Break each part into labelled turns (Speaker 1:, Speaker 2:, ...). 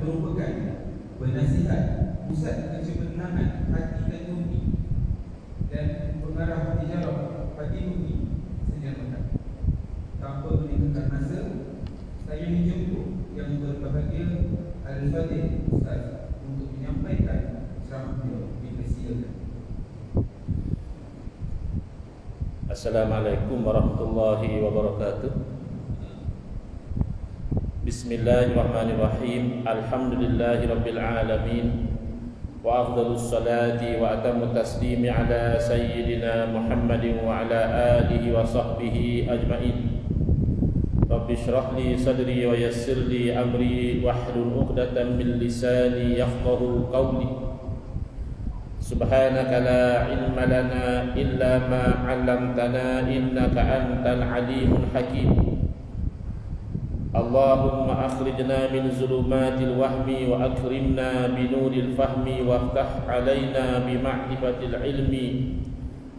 Speaker 1: merupakan penasihat pusat kecenderungan hati dan nurani dan pengarah tijarah hati nurani senyap-senyap. Tanpa meninggalkan masa, saya menjemput yang berbahagia Al-Fadhil Ustaz untuk menyampaikan ceramah beliau. Dipersilakan.
Speaker 2: Assalamualaikum warahmatullahi wabarakatuh. Bismillahirrahmanirrahim. Alhamdulillahi rabbil alamin. Wa afdalus salati wa atammu taslimi ala sayyidina Muhammadin wa ala alihi wa sahbihi ajma'in. Rabbi shrah li sadri wa yassir li amri wahlul 'uqdatam min lisani yafqahu qawli. Subhanaka la ilma lana illa ma 'allamtana innaka antal alimul hakim. Allahumma akhrijna min zulumatil wahmi wa akrimna binuril fahmi waftah alaina bi ma'rifatil ilmi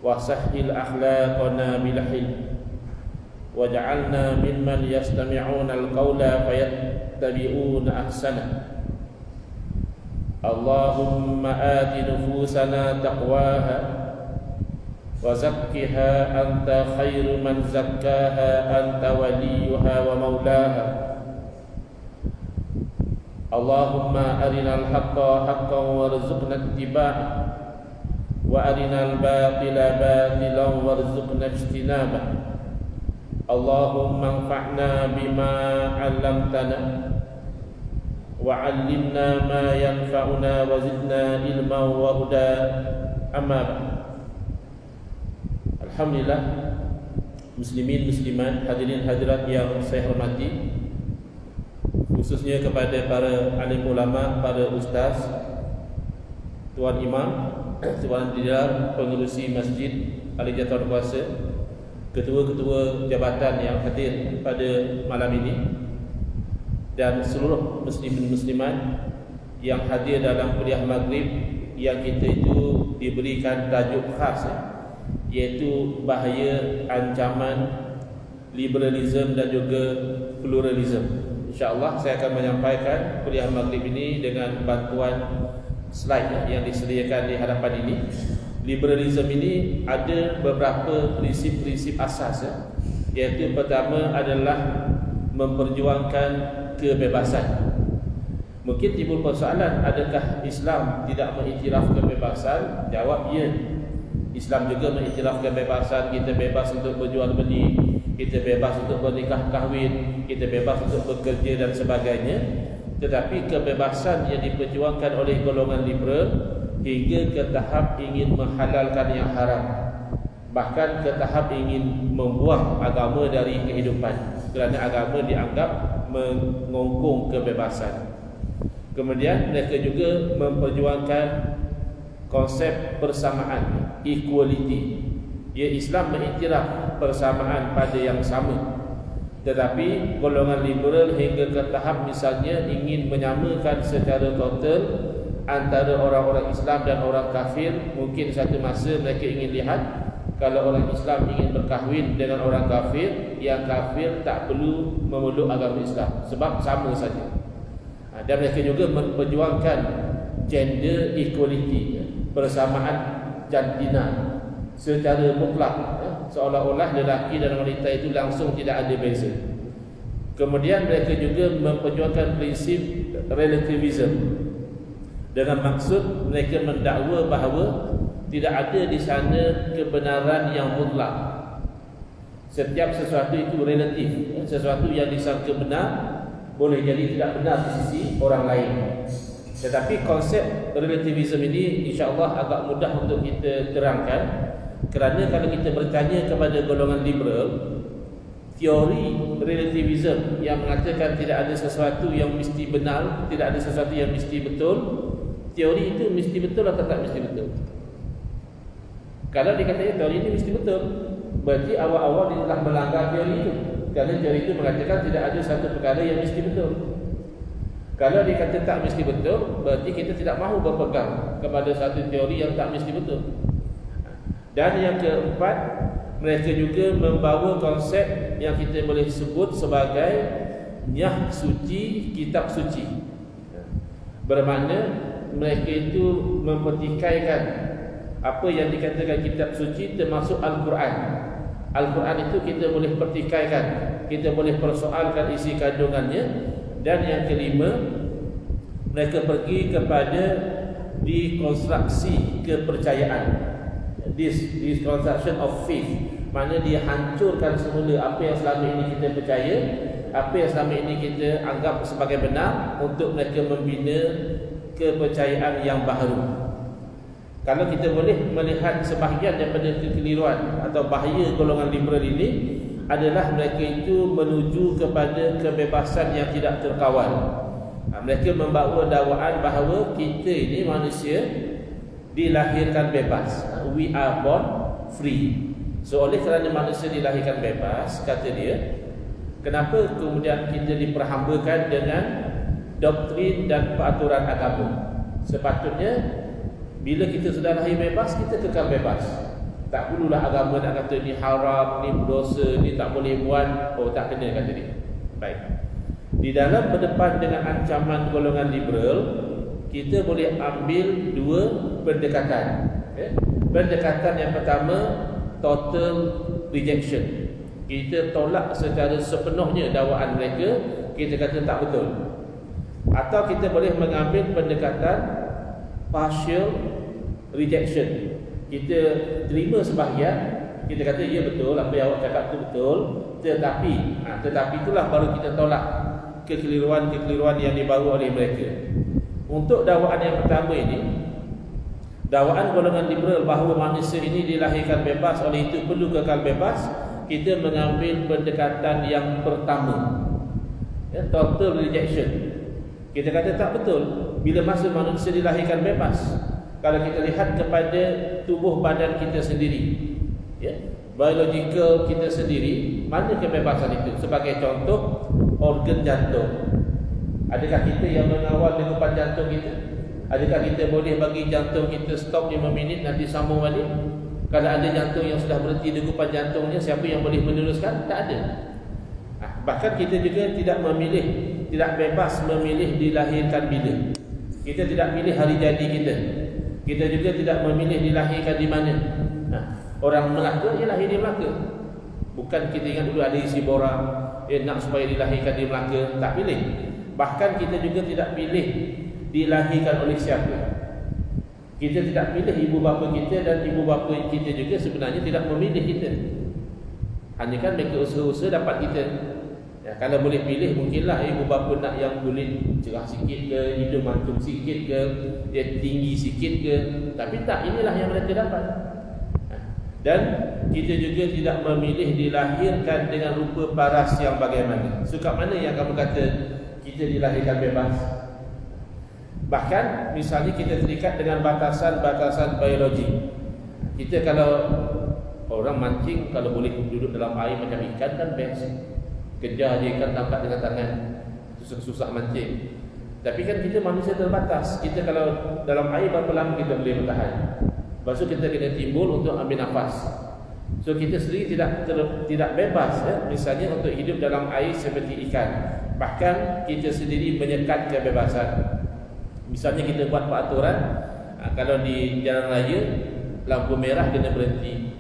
Speaker 2: wa sahhil akhlaqana bil hilm waj'alna mimman yastami'una al-qawla fayattabi'una ahsana. Allahumma ati nufusana taqwaha wa zakkiha anta khairu man zakkaha anta waliyuha wa maulaha. Allahumma arinal haqqa haqqan warzuqna ittiba'ah wa arinal batila batilan warzuqna ijtinabah. Allahumma anfa'na bima 'allamtana wa 'allimna ma yanfa'una wa zidna ilman wa huda. Amma ba'd. Alhamdulillah, muslimin muslimat, hadirin hadirat yang saya hormati, khususnya kepada para alim ulama, para ustaz, tuan imam, tuan tidar, pengerusi masjid, ahli jawatan kuasa, ketua-ketua jabatan yang hadir pada malam ini, dan seluruh muslimin muslimat yang hadir dalam kuliah maghrib yang kita itu diberikan tajuk khas, iaitu bahaya ancaman liberalisme dan juga pluralisme. InsyaAllah saya akan menyampaikan kuliah maghrib ini dengan bantuan slide yang disediakan di hadapan ini. Liberalisme ini ada beberapa prinsip-prinsip asas, iaitu pertama adalah memperjuangkan kebebasan. Mungkin timbul persoalan, adakah Islam tidak mengiktiraf kebebasan? Jawab ya. Islam juga mengiktiraf kebebasan. Kita bebas untuk berjual beli, kita bebas untuk bernikah kahwin, kita bebas untuk bekerja dan sebagainya. Tetapi kebebasan yang diperjuangkan oleh golongan liberal hingga ke tahap ingin menghalalkan yang haram, bahkan ke tahap ingin membuang agama dari kehidupan, kerana agama dianggap mengongkong kebebasan. Kemudian mereka juga memperjuangkan konsep persamaan, equality. Ya, Islam mengiktiraf persamaan pada yang sama, tetapi golongan liberal hingga ke tahap misalnya ingin menyamakan secara total antara orang-orang Islam dan orang kafir. Mungkin satu masa mereka ingin lihat, kalau orang Islam ingin berkahwin dengan orang kafir, yang kafir tak perlu memeluk agama Islam sebab sama saja. Dan mereka juga memperjuangkan gender equality, persamaan jantina secara mutlak, seolah-olah lelaki dan wanita itu langsung tidak ada beza. Kemudian mereka juga memperjuangkan prinsip relativism, dengan maksud mereka mendakwa bahawa tidak ada di sana kebenaran yang mutlak. Setiap sesuatu itu relatif. Sesuatu yang disangka benar boleh jadi tidak benar di sisi orang lain. Tetapi konsep relativism ini insya-Allah agak mudah untuk kita terangkan, kerana kalau kita bertanya kepada golongan liberal, teori relativism yang mengatakan tidak ada sesuatu yang mesti benar, tidak ada sesuatu yang mesti betul, teori itu mesti betul atau tak mesti betul? Kalau dikatakan teori ini mesti betul, berarti awal-awal dia telah melanggar teori itu, kerana teori itu mengatakan tidak ada satu perkara yang mesti betul. Kalau dikata tak mesti betul, berarti kita tidak mahu berpegang kepada satu teori yang tak mesti betul. Dan yang keempat, mereka juga membawa konsep yang kita boleh sebut sebagai nyah suci, kitab suci. Bermakna mereka itu mempertikaikan apa yang dikatakan kitab suci termasuk Al-Quran. Al-Quran itu kita boleh pertikaikan, kita boleh persoalkan isi kandungannya. Dan yang kelima, mereka pergi kepada dekonstruksi kepercayaan, deconstruction of faith. Maknanya dia hancurkan semula apa yang selama ini kita percaya, apa yang selama ini kita anggap sebagai benar, untuk mereka membina kepercayaan yang baru. Kalau kita boleh melihat sebahagian daripada kekeliruan atau bahaya golongan liberal ini adalah mereka itu menuju kepada kebebasan yang tidak terkawal. Mereka membawa dakwaan bahawa kita ini manusia dilahirkan bebas. We are born free. So oleh kerana manusia dilahirkan bebas, kata dia, kenapa kemudian kita diperhambakan dengan doktrin dan peraturan agama? Sepatutnya bila kita sudah lahir bebas, kita kekal bebas. Tak perlulah agama nak kata ni haram, ni berdosa, ni tak boleh buat. Oh, tak kena, kata dia. Baik. Di dalam berdepan dengan ancaman golongan liberal, kita boleh ambil dua pendekatan. Pendekatan yang pertama, total rejection. Kita tolak secara sepenuhnya dakwaan mereka, kita kata tak betul. Atau kita boleh mengambil pendekatan partial rejection. Kita terima sebahagian, kita kata ya betul, apa yang awak cakap itu betul, tetapi itulah baru kita tolak kekeliruan-kekeliruan yang dibawa oleh mereka. Untuk dakwaan yang pertama ini, dakwaan golongan liberal bahawa manusia ini dilahirkan bebas, oleh itu perlu kekal bebas, kita mengambil pendekatan yang pertama, total rejection. Kita kata tak betul. Bila masa manusia dilahirkan bebas, kalau kita lihat kepada tubuh badan kita sendiri, biological kita sendiri, mana kebebasan itu? Sebagai contoh, organ jantung. Adakah kita yang mengawal degupan jantung kita? Adakah kita boleh bagi jantung kita stop 5 minit, nanti sambung balik? Kalau ada jantung yang sudah berhenti degupan jantungnya, siapa yang boleh meneruskan? Tak ada. Bahkan kita juga tidak memilih, tidak bebas memilih dilahirkan bila. Kita tidak pilih hari jadi kita. Kita juga tidak memilih dilahirkan di mana. Orang Melaka, dia lahir di Melaka. Bukan kita ingat dulu ada isi borang, nak supaya dilahirkan di Melaka. Tak pilih. Bahkan kita juga tidak pilih dilahirkan oleh siapa. Kita tidak pilih ibu bapa kita, dan ibu bapa kita juga sebenarnya tidak memilih kita. Hanya kan mereka usaha-usaha dapat kita. Kalau boleh pilih, mungkinlah ibu bapa nak yang kulit cerah sikit ke, hidung mancung sikit ke, dia tinggi sikit ke. Tapi tak, inilah yang mereka dapat. Dan kita juga tidak memilih dilahirkan dengan rupa paras yang bagaimana. So kat mana yang kamu kata kita dilahirkan bebas? Bahkan misalnya kita terikat dengan batasan-batasan biologi. Kita kalau orang mancing, kalau boleh duduk dalam air macam ikan kan best. Kejar dia ikan, tangkap dengan tangan, susah mancing. Tapi kan kita manusia terbatas. Kita kalau dalam air berapa lama kita boleh bertahan? Lepas tu kita kena timbul untuk ambil nafas. So kita sendiri tidak bebas, misalnya untuk hidup dalam air seperti ikan. Bahkan kita sendiri menyekat kebebasan. Misalnya kita buat peraturan, kalau di jalan raya lampu merah kena berhenti.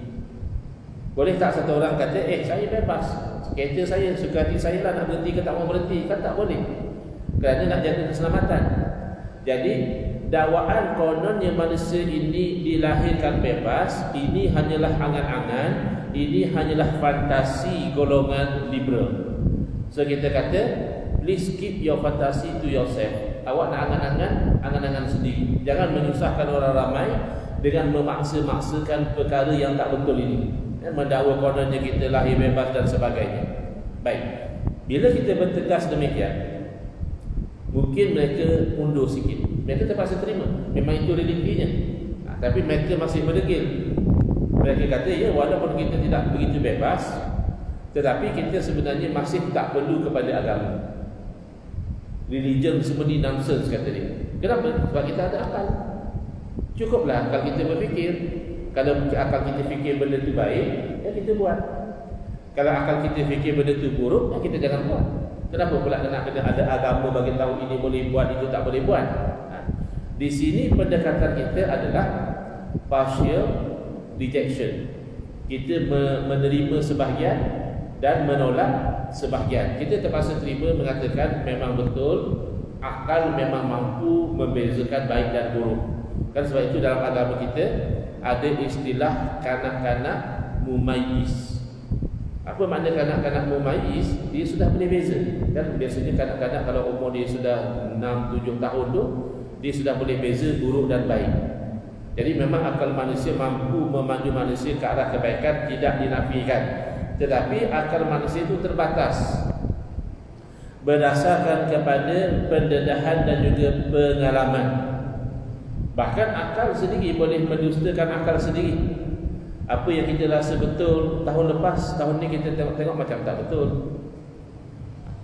Speaker 2: Boleh tak satu orang kata, saya bebas, kereta saya, suka hati saya lah nak berhenti ke tak mau berhenti? Kan tak boleh, kerana nak jaga keselamatan. Jadi dakwaan kononnya manusia ini dilahirkan bebas, ini hanyalah angan-angan, ini hanyalah fantasi golongan liberal. So kita kata, please keep your fantasy to yourself. Awak nak angan-angan sendiri. Jangan menyusahkan orang ramai dengan memaksa-maksakan perkara yang tak betul ini. Mendakwa kononnya kita lahir bebas dan sebagainya. Baik, bila kita bertegas demikian, mungkin mereka undur sikit. Mereka terpaksa terima, memang itu realitynya. Tapi mereka masih berdegil. Mereka kata, ya walaupun kita tidak begitu bebas, tetapi kita sebenarnya masih tak perlu kepada agama. Religion semua ni nonsense, kata dia. Kenapa? Sebab kita ada akal. Cukuplah akal kita berfikir. Kalau akal kita fikir benda tu baik, ya kita buat. Kalau akal kita fikir benda tu buruk, ya kita jangan buat. Kenapa pula kena ada agama bagi tahu ini boleh buat, itu tak boleh buat? Di sini pendekatan kita adalah partial rejection. Kita menerima sebahagian dan menolak sebahagian. Kita terpaksa terima, mengatakan memang betul akal memang mampu membezakan baik dan buruk. Kan sebab itu dalam agama kita ada istilah kanak-kanak mumayyiz. Apa makna kanak-kanak mumayyiz? Dia sudah boleh beza. Dan biasanya kanak-kanak kalau umur dia sudah 6-7 tahun tu, dia sudah boleh beza buruk dan baik. Jadi memang akal manusia mampu memandu manusia ke arah kebaikan, tidak dinafikan. Tetapi akal manusia itu terbatas berdasarkan kepada pendedahan dan juga pengalaman. Bahkan akal sendiri boleh mendustakan akal sendiri. Apa yang kita rasa betul tahun lepas, tahun ni kita tengok macam tak betul.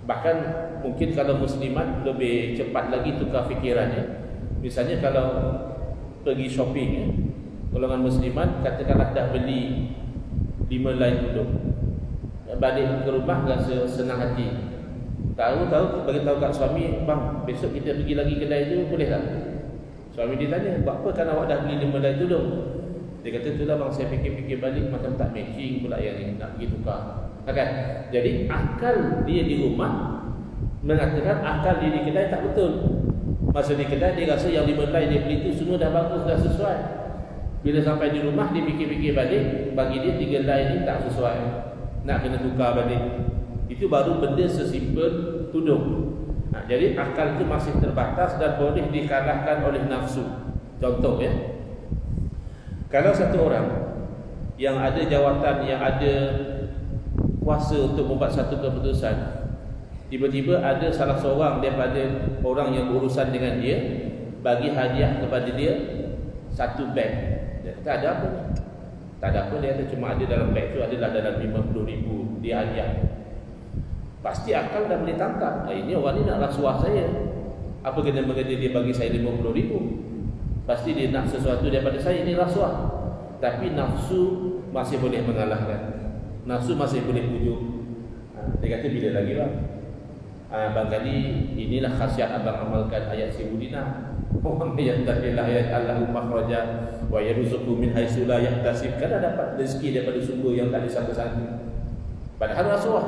Speaker 2: Bahkan mungkin kalau muslimat lebih cepat lagi tukar fikirannya. Misalnya kalau pergi shopping, golongan muslimat katakanlah dah beli 5 lain duduk, balik ke rumah rasa senang hati. Tahu bagi tahu kat suami, bang besok kita pergi lagi kedai tu boleh tak? Suami dia tanya, buat apa kan awak dah beli 5 lain duduk? Dia kata, itulah bang, saya fikir-fikir balik macam tak matching pula yang ni, nak pergi tukar. Kan? Jadi akal dia di rumah mengatakan akal dia di kedai tak betul. Masa di kedai dia rasa yang 5 lain dia beli tu semua dah bagus, dah sesuai. Bila sampai di rumah dia fikir-fikir balik, bagi dia 3 lain ni tak sesuai, nak kena tukar balik. Itu baru benda sesimpel tudung. Jadi akal itu masih terbatas dan boleh dikalahkan oleh nafsu. Contoh ya, kalau satu orang yang ada jawatan, yang ada kuasa untuk membuat satu keputusan, tiba-tiba ada salah seorang daripada orang yang berurusan dengan dia bagi hadiah kepada dia satu beg. Dia kata, ada apa ni? Tak ada apa, dia kata cuma ada dalam beg tu adalah dalam 50,000 dia hadiah. Pasti akal dah boleh tangkap, ini orang ni nak rasuah saya. Apa kena mengena dia bagi saya 50,000? Pasti dia nak sesuatu daripada saya, ini rasuah. Tapi nafsu masih boleh mengalahkan. Nafsu masih boleh pujuk. Dia kata, bila lagi bang? Barangkali inilah khasiat abang amalkan ayat Sibudina. Orang yang tadilah ayat Allahu makhraja wa yarzuqu min haitsu la yahtasib. Kan dapat rezeki daripada sumber yang tak disangka-sangka. Padahal rasuah.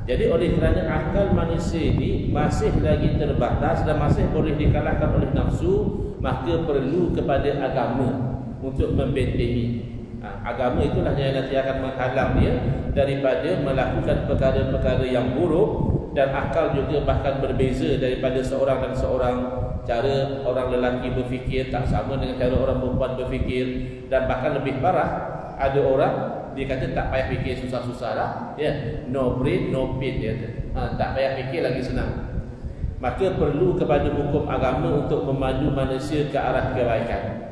Speaker 2: Jadi oleh kerana akal manusia ini masih lagi terbatas dan masih boleh dikalahkan oleh nafsu, maka perlu kepada agama untuk membentengi. Agama itulah yang nanti akan menghalang dia daripada melakukan perkara-perkara yang buruk. Dan akal juga bahkan berbeza daripada seorang dan seorang. Cara orang lelaki berfikir tak sama dengan cara orang perempuan berfikir. Dan bahkan lebih parah, ada orang dia kata tak payah fikir susah-susah lah, ya, no brain no pain, dia kata. Tak payah fikir lagi senang. Maka perlu kepada hukum agama untuk memandu manusia ke arah kebaikan.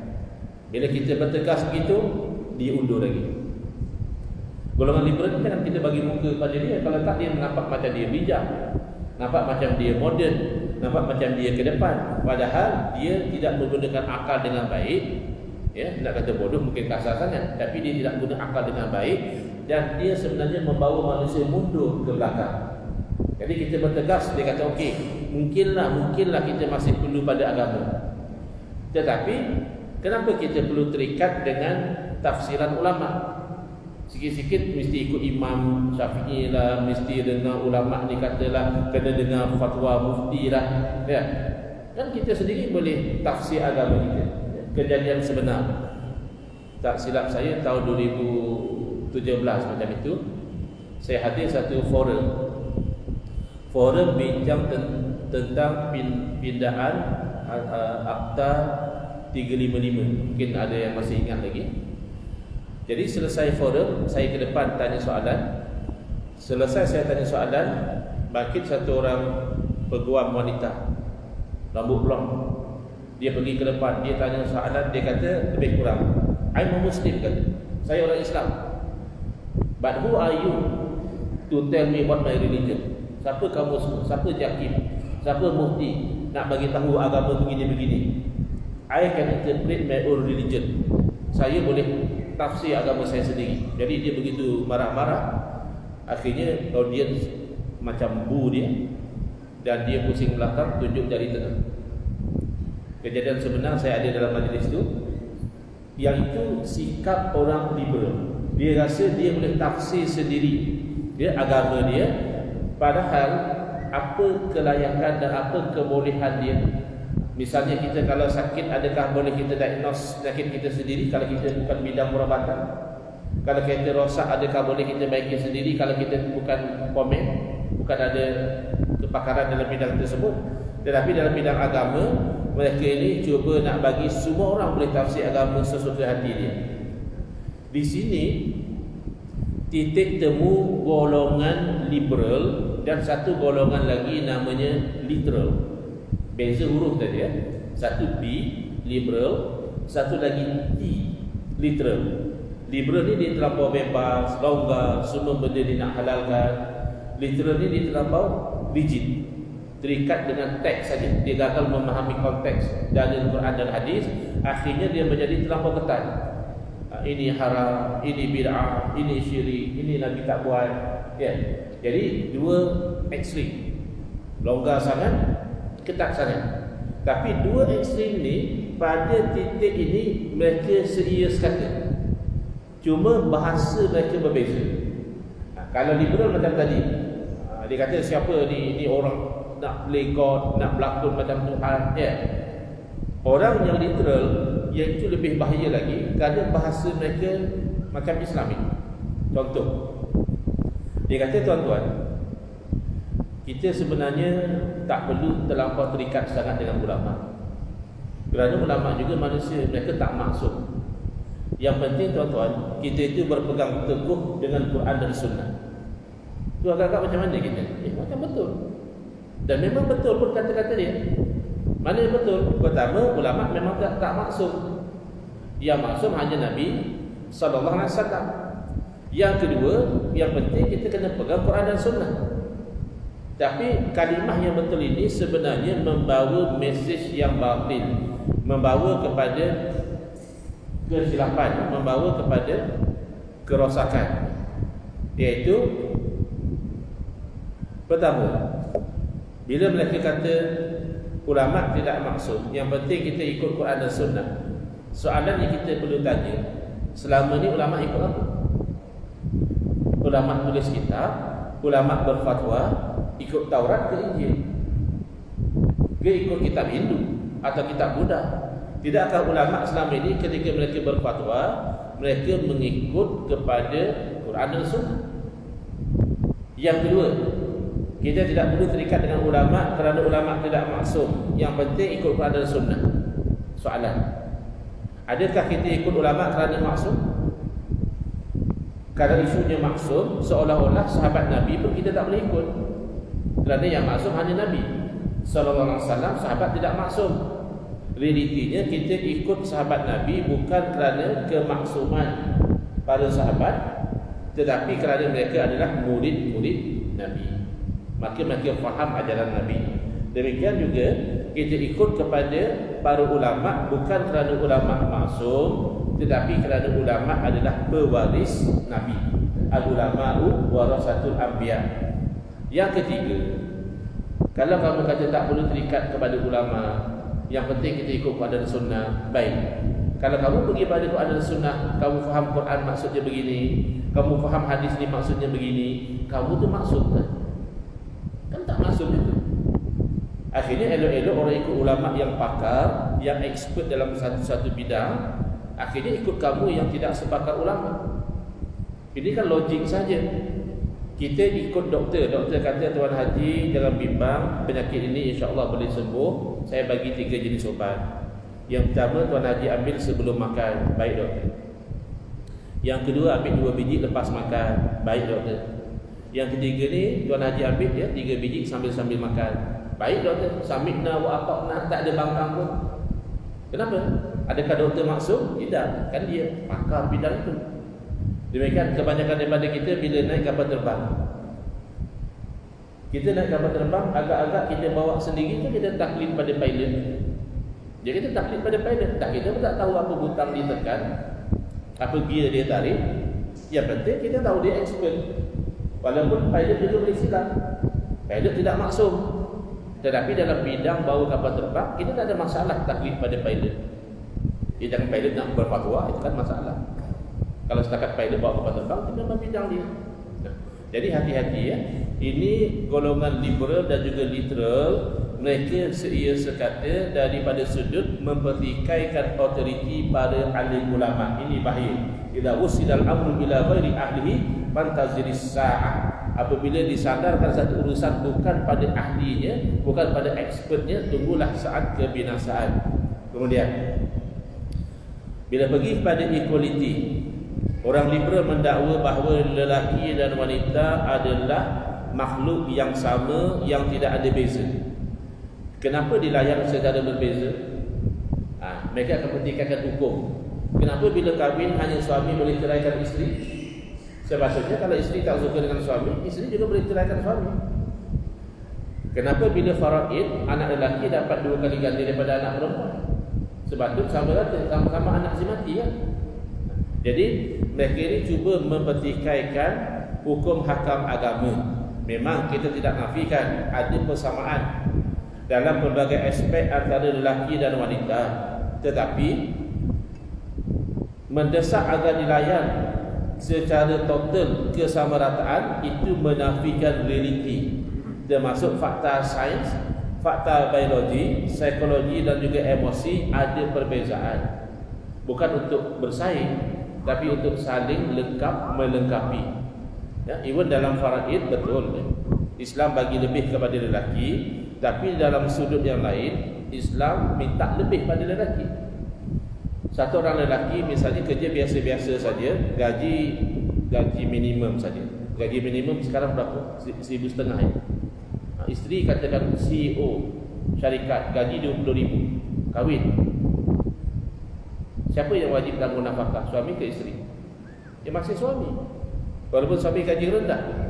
Speaker 2: Bila kita bertegas begitu, diundur lagi. Golongan liberal ni kan kita bagi muka pada dia, kalau tak dia nampak macam dia bijak, nampak macam dia moden, nampak macam dia ke depan. Padahal dia tidak menggunakan akal dengan baik. Ya, nak kata bodoh mungkin kasar sangat, tapi dia tidak guna akal dengan baik dan dia sebenarnya membawa manusia mundur ke belakang. Jadi kita bertegas, dia kata okey, mungkinlah kita masih perlu pada agama. Tetapi kenapa kita perlu terikat dengan tafsiran ulama? Sikit-sikit mesti ikut Imam Syafi'i lah, mesti dengar ulama ni katalah, kena dengar fatwa mufti lah, ya. Kan kita sendiri boleh tafsir agama kita. Kejadian sebenar, tak silap saya tahun 2017 macam itu, saya hadir satu forum bincang tentang pindaan Akta 355. Mungkin ada yang masih ingat lagi. Jadi selesai forum, saya ke depan tanya soalan. Selesai saya tanya soalan, bangkit satu orang peguam wanita, rambut blond. Dia pergi ke depan, dia tanya soalan, dia kata lebih kurang, I'm a Muslim, kata. Saya orang Islam. But who are you to tell me what my religion? Siapa kamu semua? Siapa Jakim? Siapa mufti nak bagi tahu agama begini-begini? I can interpret my own religion. Saya boleh tafsir agama saya sendiri. Jadi dia begitu marah-marah. Akhirnya audience macam bu dia, dan dia pusing belakang, tunjuk jari tengah. Kejadian sebenar saya ada dalam majlis tu. Yang itu sikap orang liberal. Dia rasa dia boleh tafsir sendiri dia agama dia, padahal apa kelayakan dan apa kebolehan dia. Misalnya kita kalau sakit, adakah boleh kita diagnose sakit kita sendiri kalau kita bukan bidang perubatan? Kalau kereta rosak, adakah boleh kita baiki sendiri kalau kita bukan pomen, bukan ada kepakaran dalam bidang tersebut? Tetapi dalam bidang agama, mereka ini cuba nak bagi semua orang boleh tafsir agama sesuka hati dia. Di sini titik temu golongan liberal dan satu golongan lagi namanya literal. Beza huruf tadi ya. Satu B liberal, satu lagi T literal. Liberal ni dia terlampau bebas, longgar, semua benda dia nak halalkan. Literal ni dia terlampau rigid, terikat dengan teks saja. Dia gagal memahami konteks dalil Quran dan hadis, akhirnya dia menjadi terlampau ketat. Ini haram, ini bid'ah, ini syirik, ini Nabi tak buat. Ya. Jadi dua ekstrim, longgar sangat, ketat sangat. Tapi dua ekstrim ni pada titik ini mereka seria sekata. Cuma bahasa mereka berbeza. Kalau liberal macam tadi, dia kata siapa ni orang nak play God, nak berlakon macam Tuhan, ya. Orang yang literal, yang itu lebih bahaya lagi kerana bahasa mereka macam Islamik. Contoh, dia kata, tuan-tuan, kita sebenarnya tak perlu terlampau terikat sangat dengan ulama, kerana ulama juga manusia, mereka tak maksud. Yang penting tuan-tuan, kita itu berpegang teguh dengan Quran dan Sunnah. Tu agak-agak macam mana kita? Macam betul. Dan memang betul pun kata-kata dia. Mana yang betul? Pertama, ulama memang tak maksum. Yang maksum hanya Nabi SAW. Yang kedua, yang penting kita kena pegang Quran dan Sunnah. Tapi kalimah yang betul ini sebenarnya membawa mesej yang batil, membawa kepada kesilapan, membawa kepada kerosakan. Iaitu, pertama, bila mereka kata ulama tidak maksud, yang penting kita ikut Quran dan Sunnah. Soalan yang kita perlu tanya, selama ni ulama ikut apa? Ulama tulis kitab, ulama berfatwa, ikut Taurat ke Injil? Ke ikut kitab Hindu atau kitab Buddha? Tidakkah ulama selama ini ketika mereka berfatwa, mereka mengikut kepada Quran dan Sunnah? Yang kedua, kita tidak perlu terikat dengan ulama kerana ulama tidak maksum. Yang penting ikut Quran dan Sunnah. Soalan, adakah kita ikut ulama kerana maksum? Kalau isunya maksum, seolah-olah sahabat Nabi pun kita tak boleh ikut, kerana yang maksum hanya Nabi sallallahu alaihi wasallam, sahabat tidak maksum. Realitinya kita ikut sahabat Nabi bukan kerana kemaksuman para sahabat, tetapi kerana mereka adalah murid-murid Nabi, maka mereka faham ajaran Nabi. Demikian juga kita ikut kepada para ulama bukan kerana ulama maksum, tetapi kerana ulama adalah pewaris Nabi. Al-ulama'u warasatul anbiya. Yang ketiga, kalau kamu kata tak perlu terikat kepada ulama, yang penting kita ikut Quran dan Sunnah, baik. Kalau kamu pergi pada Quran dan Sunnah, kamu faham Quran maksudnya begini, kamu faham hadis ni maksudnya begini, kamu tu maksud kan? Kan tak maksud itu. Akhirnya elok-elok orang ikut ulama yang pakar, yang expert dalam satu bidang, akhirnya ikut kamu yang tidak sepakar ulama. Ini kan logik saja. Kita ikut doktor, doktor kata Tuan Haji jangan bimbang, penyakit ini insya-Allah boleh sembuh. Saya bagi 3 jenis ubat. Yang pertama Tuan Haji ambil sebelum makan, baik doktor. Yang kedua ambil 2 biji lepas makan, baik doktor. Yang ketiga ni Tuan Haji ambil 3 biji sambil-sambil makan, baik doktor. Samikna wa ata'na, tak ada bangkang pun. Kenapa? Adakah doktor maksud? Tidak, kan dia pakar bidang itu. Demikian kebanyakan daripada kita bila naik kapal terbang, kita naik kapal terbang, agak-agak kita bawa sendiri tu kita taklid pada pilot. Jadi kita taklid pada pilot, tak, kita pun tak tahu apa butang dia tekan, apa gear dia tarik. Yang penting kita tahu dia expert, walaupun pilot juga boleh silap. Pilot tidak maksum. Tetapi dalam bidang bawa kapal terbang, kita tak ada masalah taklid pada pilot. Jangan pilot nak berfatwa, itu kan masalah. Kalau setakat pilot bawa kapal terbang, itu memang bidang dia. Jadi hati-hati ya. Ini golongan liberal dan juga literal. Mereka seia sekata daripada sudut mempertikaikan otoriti para alim ulama. Ini bahaya. Idza usidal amru ila ghairi ahlihi fantaziris sa'ah. Apabila disandarkan satu urusan bukan pada ahlinya, bukan pada expertnya, tunggulah saat kebinasaan. Kemudian bila pergi pada equality, orang liberal mendakwa bahawa lelaki dan wanita adalah makhluk yang sama, yang tidak ada beza. Kenapa dilayan secara berbeza? Mereka akan pertikaikan hukum. Kenapa bila kahwin hanya suami boleh ceraikan isteri? Sebabnya kalau isteri tak suka dengan suami, isteri juga boleh ceraikan suami. Kenapa bila faraid, anak lelaki dapat 2 kali ganti daripada anak perempuan? Sebab tu sama-sama anak si mati kan? Jadi mereka ini cuba mempertikaikan hukum hakam agama. Memang kita tidak nafikan ada persamaan dalam pelbagai aspek antara lelaki dan wanita, tetapi mendesak agar dilayan secara total kesamarataan itu menafikan realiti, termasuk fakta sains, fakta biologi, psikologi dan juga emosi ada perbezaan. Bukan untuk bersaing, tapi untuk saling lengkap melengkapi. Ya, even dalam faraid betul. Islam bagi lebih kepada lelaki, tapi dalam sudut yang lain Islam minta lebih pada lelaki. Satu orang lelaki misalnya kerja biasa-biasa saja, gaji minimum saja. Gaji minimum sekarang berapa? 1,500 ya. Isteri katakan CEO syarikat, gaji 20,000, kahwin. Siapa yang wajib tanggung nafkah? Suami ke isteri? Ya masih suami. Walaupun suami gaji rendah.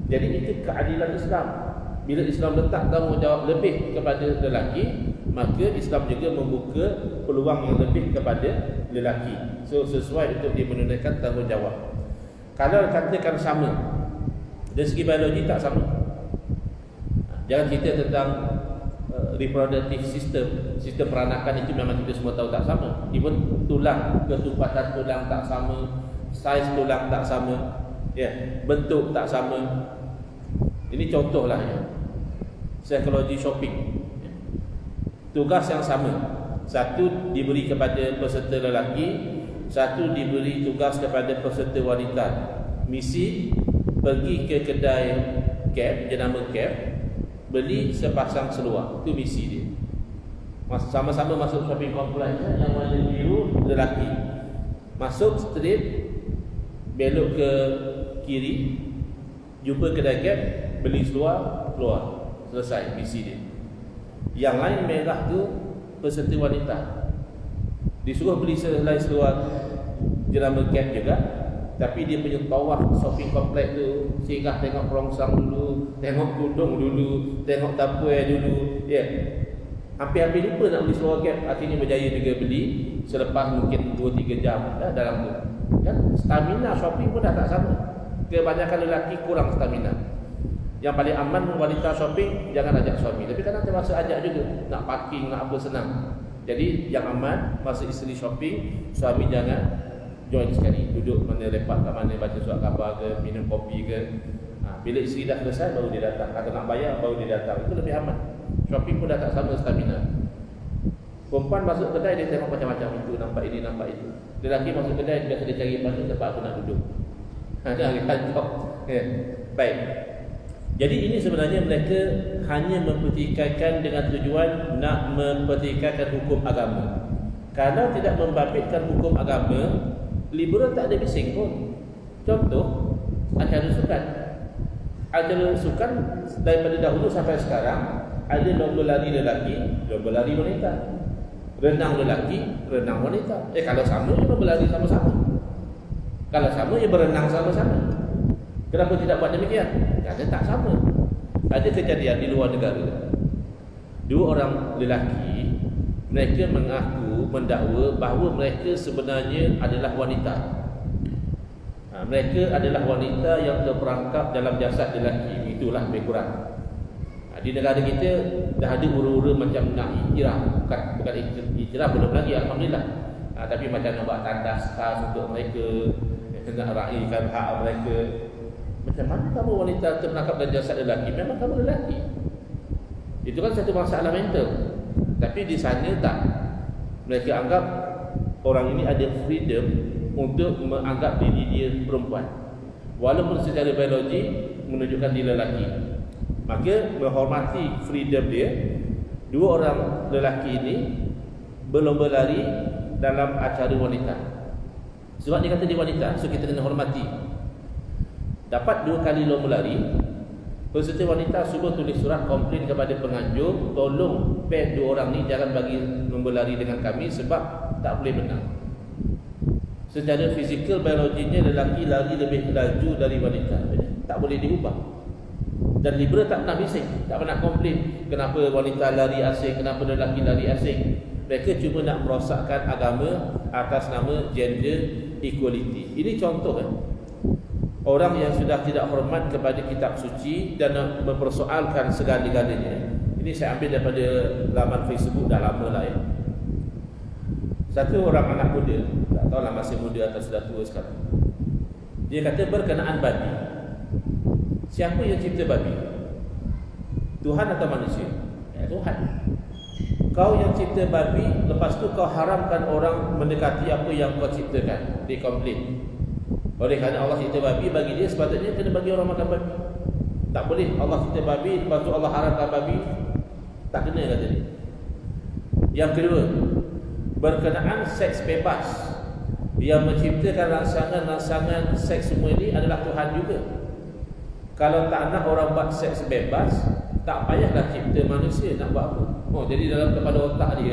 Speaker 2: Jadi itu keadilan Islam. Bila Islam letak tanggungjawab lebih kepada lelaki, maka Islam juga membuka peluang yang lebih kepada lelaki. So sesuai untuk dia menunaikan tanggungjawab. Kalau katakan sama, dari segi biologi tak sama. Jangan cerita tentang reproductive system, sistem peranakan itu memang kita semua tahu tak sama. Even tulang, ketumpatan tulang tak sama, saiz tulang tak sama, bentuk tak sama. Ini contohlah ya. Psikologi shopping. Tugas yang sama. Satu diberi kepada peserta lelaki, satu diberi tugas kepada peserta wanita. Misi pergi ke kedai Gap, jenama Gap, beli sepasang seluar. Itu misi dia. Sama-sama masuk shopping complex, yang warna biru lelaki. Masuk street, belok ke kiri, jumpa kedai Gap, beli seluar, keluar. Selesai misi dia. Yang lain merah tu peserta wanita, disuruh beli selai seluar jenama Gap juga, tapi dia punya tawaf shopping complex tu singgah tengok perongsang dulu, tengok tudung dulu, tengok tapue dulu, hampir-hampir lupa nak beli seluar Gap. Akhirnya berjaya juga beli selepas mungkin 2-3 jam dalam tu. Kan stamina shopping pun dah tak sama. Kebanyakan lelaki kurang stamina. Yang paling aman wanita shopping, jangan ajak suami. Tapi kadang terpaksa ajak juga, nak parking, nak apa senang. Jadi yang aman masa isteri shopping, suami jangan join sekali. Duduk mana, lepak kat mana, baca surat khabar ke, minum kopi ke. Bila isteri dah selesai baru dia datang. Kata nak bayar baru dia datang. Itu lebih aman. Shopping pun dah tak sama stamina. Perempuan masuk kedai dia tengok macam-macam, itu nampak ini, nampak itu. Lelaki masuk kedai biasa dia cari mana tempat aku nak duduk. Jangan kacau. Baik. Jadi ini sebenarnya mereka hanya mempertikaikan dengan tujuan nak mempertikaikan hukum agama. Kalau tidak membabitkan hukum agama, liberal tak ada bising pun. Contoh, acara sukan. Acara sukan daripada dahulu sampai sekarang ada lomba lari lelaki, lomba lari wanita. Renang lelaki, renang wanita. Kalau sama ya berlari sama-sama. Kalau sama ya berenang sama-sama. Kenapa tidak buat demikian? Kerana tak sama. Ada kejadian di luar negara, 2 orang lelaki, mereka mengaku, mendakwa bahawa mereka sebenarnya adalah wanita. Mereka adalah wanita yang terperangkap dalam jasad lelaki. Itulah lebih kurang. Di negara kita dah ada ura-ura macam nak iktiraf, bukan iktiraf belum lagi, alhamdulillah. Tapi macam nak buat tandas khas untuk mereka, nak raikan hak mereka. Macam mana kamu wanita terperangkap dalam jasad lelaki? Memang kamu lelaki. Itu kan satu masalah mental. Tapi di sana tak. Mereka anggap orang ini ada freedom untuk menganggap diri dia perempuan, walaupun secara biologi menunjukkan dia lelaki. Maka menghormati freedom dia, dua orang lelaki ini berlomba lari dalam acara wanita. Sebab dia kata dia wanita, so kita kena hormati. Dapat 2 kali lomba lari, peserta wanita suruh tulis surat komplain kepada penganjur, tolong ban 2 orang ni jangan bagi lomba lari dengan kami sebab tak boleh menang. Secara fizikal biologinya lelaki lari lebih laju dari wanita, tak boleh diubah. Dan liberal tak pernah bising, tak pernah komplain kenapa wanita lari asing, kenapa lelaki lari asing. Mereka cuma nak merosakkan agama atas nama gender equality. Ini contoh kan, orang yang sudah tidak hormat kepada kitab suci dan mempersoalkan segala-galanya. Ini saya ambil daripada laman Facebook, dah lama lah ya. Satu orang anak muda, tak tahulah masih muda atau sudah tua sekarang, dia kata berkenaan babi, siapa yang cipta babi? Tuhan atau manusia? Tuhan. Kau yang cipta babi, lepas tu kau haramkan orang mendekati apa yang kau ciptakan. Dia komplain. Oleh kerana Allah cipta babi, bagi dia sepatutnya kena bagi orang makan babi. Tak boleh Allah cipta babi, lepas tu Allah haramkan babi. Tak kena, kata dia. Yang kedua, berkenaan seks bebas, yang menciptakan rangsangan-rangsangan seks semua ini adalah Tuhan juga. Kalau tak nak orang buat seks bebas, tak payahlah cipta manusia nak buat apa. Jadi dalam kepala otak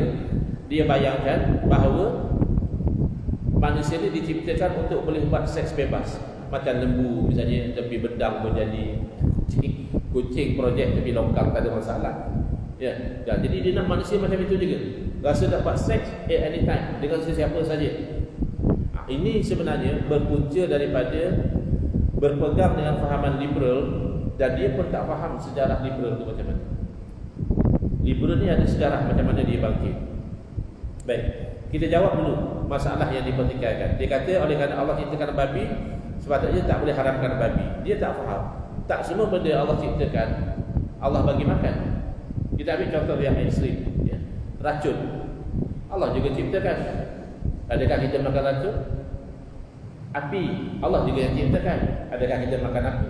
Speaker 2: dia bayangkan bahawa manusia ni diciptakan untuk boleh buat seks bebas. Macam lembu misalnya, tepi bedang menjadi kucing projek tepi longkang, tak ada masalah. Ya, jadi dia nak manusia macam itu juga. Rasa dapat seks at any time dengan sesiapa saja. Ini sebenarnya berpunca daripada berpegang dengan fahaman liberal, dan dia pun tak faham sejarah liberal itu macam mana. Liberal ni ada sejarah macam mana dia bangkit. Baik, kita jawab dulu masalah yang dipertikaikan. Dia kata oleh kerana Allah ciptakan babi, sepatutnya tak boleh haramkan babi. Dia tak faham, tak semua benda Allah ciptakan Allah bagi makan. Kita ambil contoh yang ekstrim ya. Racun Allah juga ciptakan. Adakah kita makan racun? Api Allah juga yang ciptakan. Adakah kita makan api?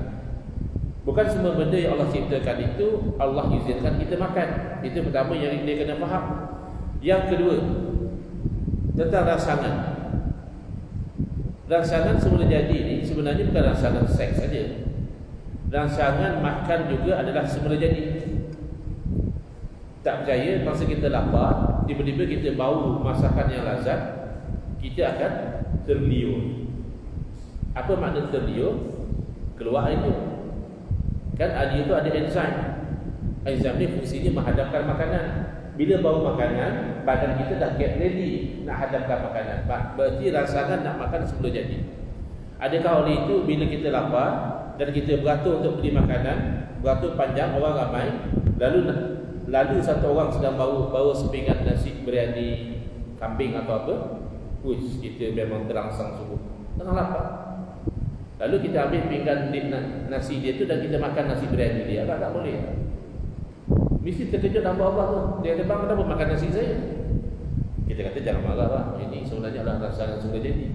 Speaker 2: Bukan semua benda yang Allah ciptakan itu Allah izinkan kita makan. Itu pertama yang dia kena faham. Yang kedua, tentang rangsangan. Rangsangan semula jadi ini sebenarnya bukan rangsangan seks saja. Rangsangan makan juga adalah semula jadi. Tak percaya, masa kita lapar, tiba-tiba kita bau masakan yang lazat, kita akan terliur. Apa makna terliur? Keluar air liur. Kan air itu ada enzim. Enzim ni fungsinya menghadapkan makanan. Bila bau makanan, badan kita dah get ready nak hadapkan makanan. Berarti rangsangan nak makan sebelum jadi. Adakah oleh itu bila kita lapar dan kita beratur untuk beli makanan, beratur panjang, orang ramai, lalu satu orang sedang bawa sepinggan nasi biryani kambing atau apa, wush, kita memang terangsang sungguh, tengah lapar. Lalu kita ambil pinggan nasi dia tu dan kita makan nasi biryani dia. Tak boleh. Mesti terkejut hamba Allah tu. Dia kata, bang, kenapa makan nasi saya? Kita kata, jangan marah lah. Ini sebenarnya adalah rangsangan sudah jadi.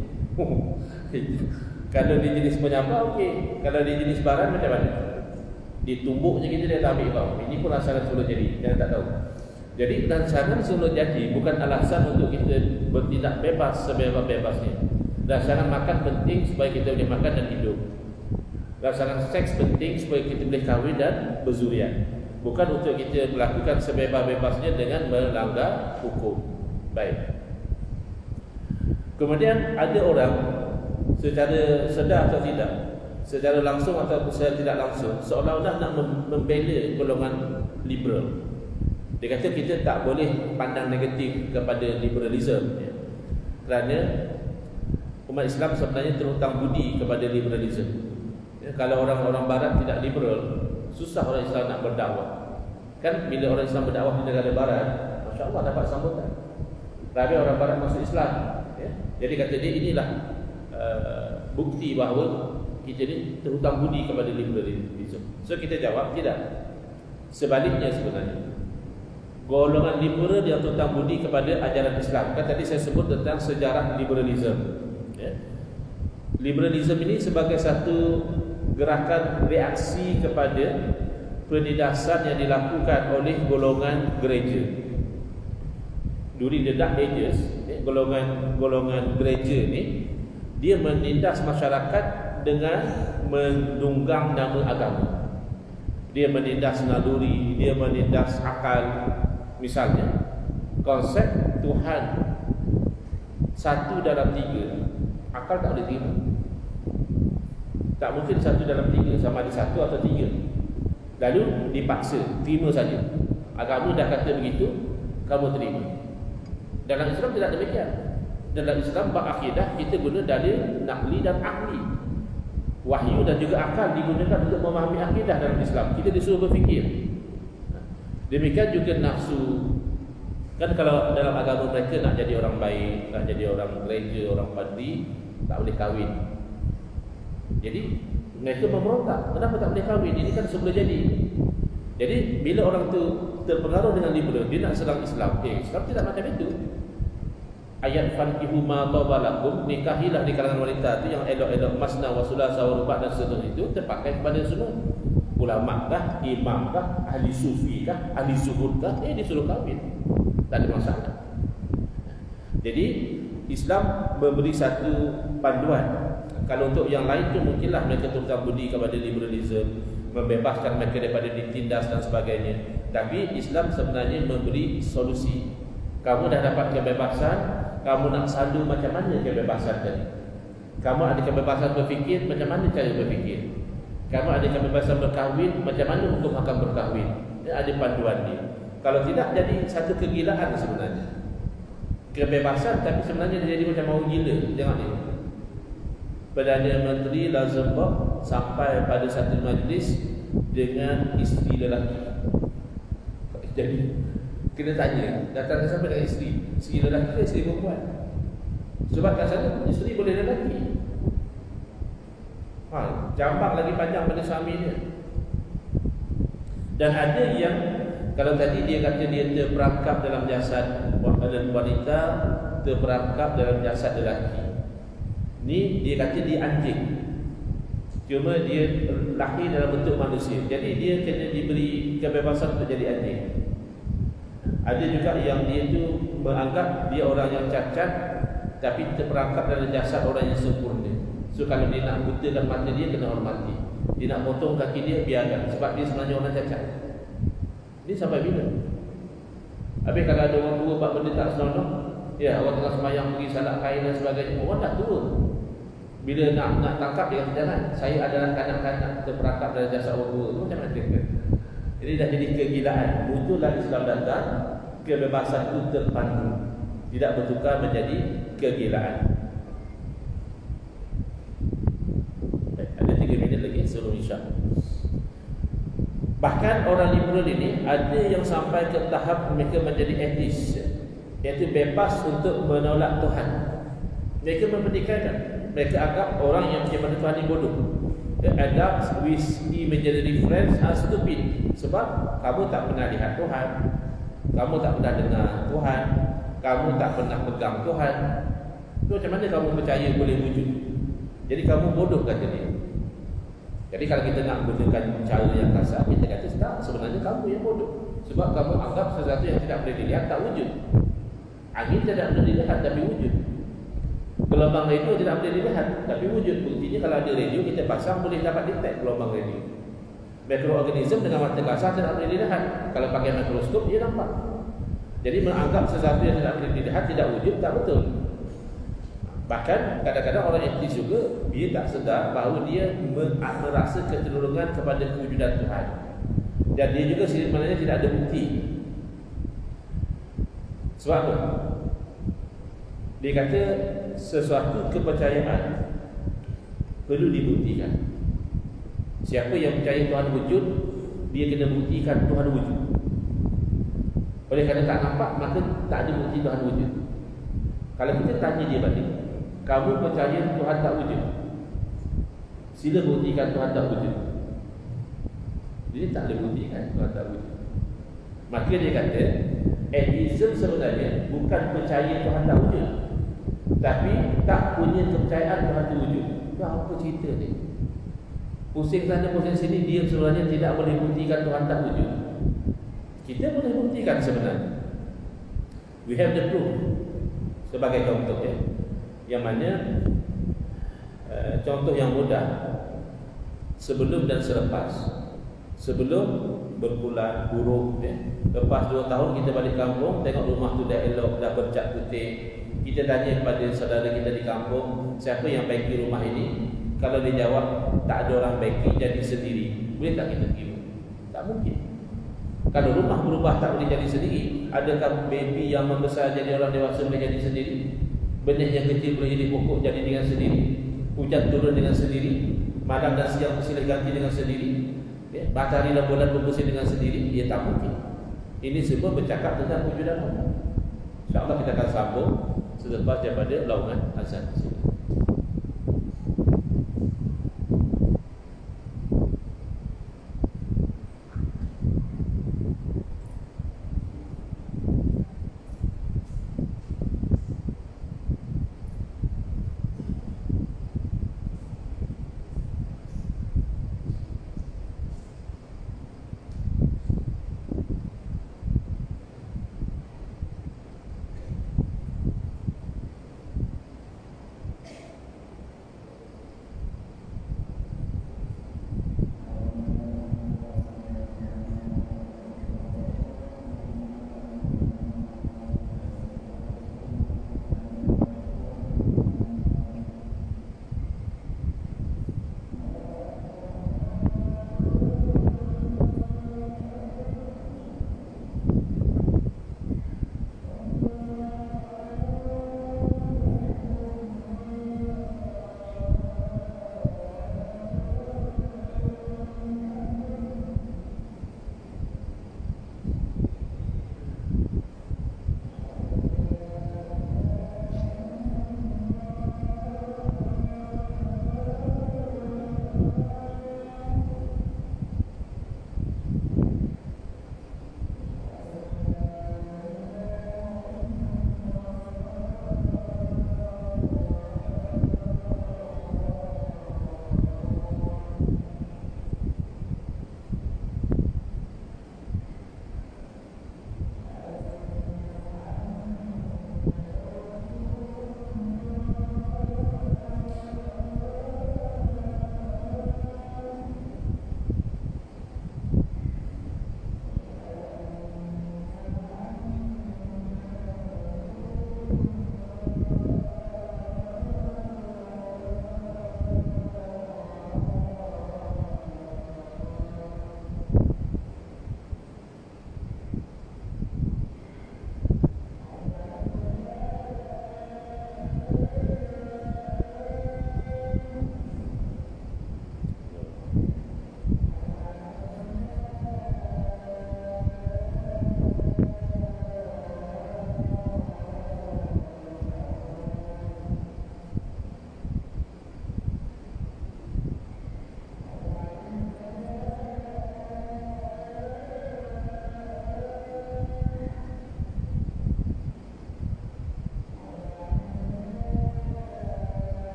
Speaker 2: Kalau dia jenis penyambal, okey. Kalau dia jenis barang, macam mana? Ditumbuk je kita, dia tak ambil bang. Ini pun rangsangan sudah jadi. Jangan tak tahu. Jadi rangsangan sudah jadi bukan alasan untuk kita bertindak bebas sebebas-bebasnya. Rangsangan makan penting supaya kita boleh makan dan hidup. Rangsangan seks penting supaya kita boleh kahwin dan berzuriat. Bukan untuk kita melakukan sebebas-bebasnya dengan melanggar hukum. Baik. Kemudian ada orang secara sedar atau tidak, secara langsung atau secara tidak langsung, seolah-olah nak membela golongan liberal. Dia kata kita tak boleh pandang negatif kepada liberalism ya. Kerana umat Islam sebenarnya terhutang budi kepada liberalism ya. Kalau orang-orang barat tidak liberal, susah orang Islam nak berdakwah. Kan bila orang Islam berdakwah di negara barat, Masya Allah dapat sambutan. Ramai orang barat masuk Islam, ya. Jadi kata dia, inilah bukti bahawa kita ni terhutang budi kepada liberalism. So kita jawab, tidak. Sebaliknya sebenarnya, golongan liberal yang terhutang budi kepada ajaran Islam. Kan tadi saya sebut tentang sejarah liberalism, ya. Liberalism ini sebagai satu gerakan reaksi kepada penindasan yang dilakukan oleh golongan gereja. During the Dark Ages, golongan gereja ni, dia menindas masyarakat dengan menunggang nama agama. Dia menindas naluri, dia menindas akal. Misalnya, konsep Tuhan 1 dalam 3, akal tak boleh terima. Tak mungkin 1 dalam 3, sama ada 1 atau 3. Lalu dipaksa, terima saja. Agama dah kata begitu, kamu terima. Dalam Islam tidak demikian. Dalam Islam bab akidah kita guna dalil nakli dan akli. Wahyu dan juga akal digunakan untuk memahami akidah dalam Islam. Kita disuruh berfikir. Demikian juga nafsu. Kan kalau dalam agama mereka nak jadi orang baik, nak jadi orang gereja, orang padri, tak boleh kahwin. Jadi mereka memberontak, kenapa tak boleh kahwin? Ini kan sebelum jadi. Jadi bila orang tu terpengaruh dengan liberal, dia nak serang Islam. Islam tidak macam itu. Ayat fankihu ma tabalakum, nikahilah di kalangan wanita itu yang elok-elok, masna wa sulasa wa ruba' dan seterusnya, itu terpakai kepada semua. Ulama kah, imam kah, ahli sufi kah, ahli zuhud kah, disuruh kahwin. Tak ada masalah. Jadi Islam memberi satu panduan. Kalau untuk yang lain tu mungkinlah mereka terhutang budi kepada liberalism, membebaskan mereka daripada ditindas dan sebagainya. Tapi Islam sebenarnya memberi solusi. Kamu dah dapat kebebasan, kamu nak salur macam mana kebebasan tadi? Kamu ada kebebasan berfikir, macam mana cara berfikir? Kamu ada kebebasan berkahwin, macam mana hukum akan berkahwin? Ada panduan dia. Kalau tidak, jadi satu kegilaan sebenarnya. Kebebasan tapi sebenarnya dia jadi macam mau gila. Jangan ni. Perdana Menteri Luxembourg sampai pada satu majlis dengan isteri lelaki. Jadi kena tanya, datang sampai dengan isteri lelaki ke isteri perempuan? Sebab kat sana isteri boleh lelaki. Jambak lagi panjang pada suami dia. Dan ada yang, kalau tadi dia kata dia terperangkap dalam jasad wanita, terperangkap dalam jasad lelaki. Ni dia kata dia anjing. Cuma dia lahir dalam bentuk manusia. Jadi dia kena diberi kebebasan untuk jadi anjing. Ada juga yang dia tu menganggap dia orang yang cacat, tapi terperangkap dalam jasad orang yang sempurna. So kalau dia nak butakan mata dia, kena hormati. Dia nak potong kaki dia, biarkan. Sebab dia sebenarnya orang cacat. Ini sampai bila? Habis kalau ada orang tua buat benda tak senonoh, ya, orang tengah sembahyang pergi salat kain dan sebagainya, orang dah tua. Bila nak tangkap dia kata, jangan, saya adalah kanak-kanak terperangkap dalam jasad orang tua. Itu macam mana? Jadi dah jadi kegilaan. Muncullah Islam datang, kebebasan itu terpandu, tidak bertukar menjadi kegilaan. Ada 3 minit lagi sebelum Isya. Bahkan orang liberal ini ada yang sampai ke tahap mereka menjadi atheist, iaitu bebas untuk menolak Tuhan. Mereka mempertikaikan, mereka anggap orang yang percaya pada Tuhan ini bodoh. Adults with imaginary friends are stupid. Sebab kamu tak pernah lihat Tuhan, kamu tak pernah dengar Tuhan, kamu tak pernah pegang Tuhan. So, macam mana kamu percaya boleh wujud? Jadi kamu bodoh, kata dia. Jadi kalau kita nak gunakan cara yang kasar, kita kata sebenarnya kamu yang bodoh. Sebab kamu anggap sesuatu yang tidak boleh dilihat tak wujud. Angin tidak boleh dilihat tapi wujud. Gelombang radio tidak boleh dilihat tapi wujud. Buktinya kalau ada radio kita pasang, boleh dapat detect gelombang radio. Mikroorganisme dengan mata kasar tidak boleh dilihat. Kalau pakai mikroskop dia nampak. Jadi menganggap sesuatu yang tidak boleh dilihat tidak wujud, tak betul. Bahkan kadang-kadang orang etis juga, dia tak sedar bahawa dia merasa kecenderungan kepada kewujudan Tuhan. Dan dia juga sebenarnya tidak ada bukti. Sebab apa? Dia kata sesuatu kepercayaan perlu dibuktikan. Siapa yang percaya Tuhan wujud, dia kena buktikan Tuhan wujud. Oleh kerana tak nampak, maka tak ada bukti Tuhan wujud. Kalau kita tanya dia balik, kamu percaya Tuhan tak wujud? Sila buktikan Tuhan tak wujud. Jadi tak boleh buktikan Tuhan tak wujud. Maka dia kata, atheism sebenarnya bukan percaya Tuhan tak wujud, tapi tak punya kepercayaan Tuhan tu wujud. Itu apa cerita ni? Pusing sana pusing sini, dia sebenarnya tidak boleh buktikan Tuhan tak wujud. Kita boleh buktikan sebenarnya. We have the proof. Sebagai contoh ya, yang mana contoh yang mudah, sebelum dan selepas. Sebelum berbulan buruk ya. Lepas 2 tahun kita balik kampung, tengok rumah tu dah elok, dah bercat putih. Kita tanya kepada saudara kita di kampung, siapa yang baiki rumah ini? Kalau dia jawab, tak ada orang baiki, jadi sendiri. Boleh tak kita terima? Tak mungkin. Kalau rumah berubah tak boleh jadi sendiri, adakah baby yang membesar jadi orang dewasa boleh jadi sendiri? Benih yang kecil boleh jadi pokok jadi dengan sendiri? Hujan turun dengan sendiri? Malam dan siang bersilih ganti dengan sendiri? Ya, matahari dan bulan berpusing dengan sendiri? Ya, tak mungkin. Ini semua bercakap tentang wujudan Allah. InsyaAllah kita akan sambung selepas daripada laungan azan.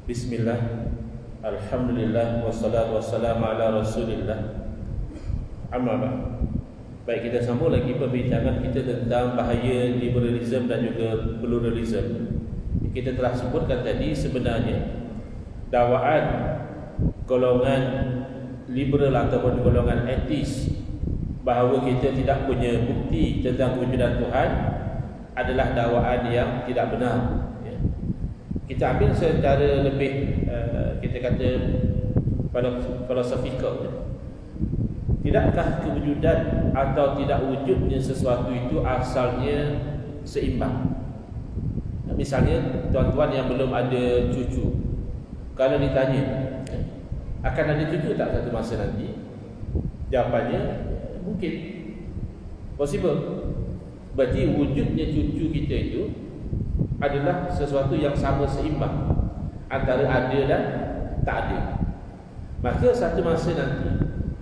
Speaker 2: Bismillah, alhamdulillah, wassalatu wassalamu ala rasulillah. Amma ba'd. Baik, kita sambung lagi perbincangan kita tentang bahaya liberalism dan juga pluralism. kita telah sebutkan tadi, sebenarnya dakwaan golongan liberal ataupun golongan etis bahawa kita tidak punya bukti tentang kewujudan Tuhan adalah dakwaan yang tidak benar. Kita ambil secara lebih kita kata filosofikal. Tidakkah kewujudan atau tidak wujudnya sesuatu itu asalnya seimbang? Misalnya tuan-tuan yang belum ada cucu, kalau ditanya akan ada cucu tak satu masa nanti, jawapannya mungkin, possible. Berarti wujudnya cucu kita itu adalah sesuatu yang sama seimbang antara ada dan tak ada. Maka satu masa nanti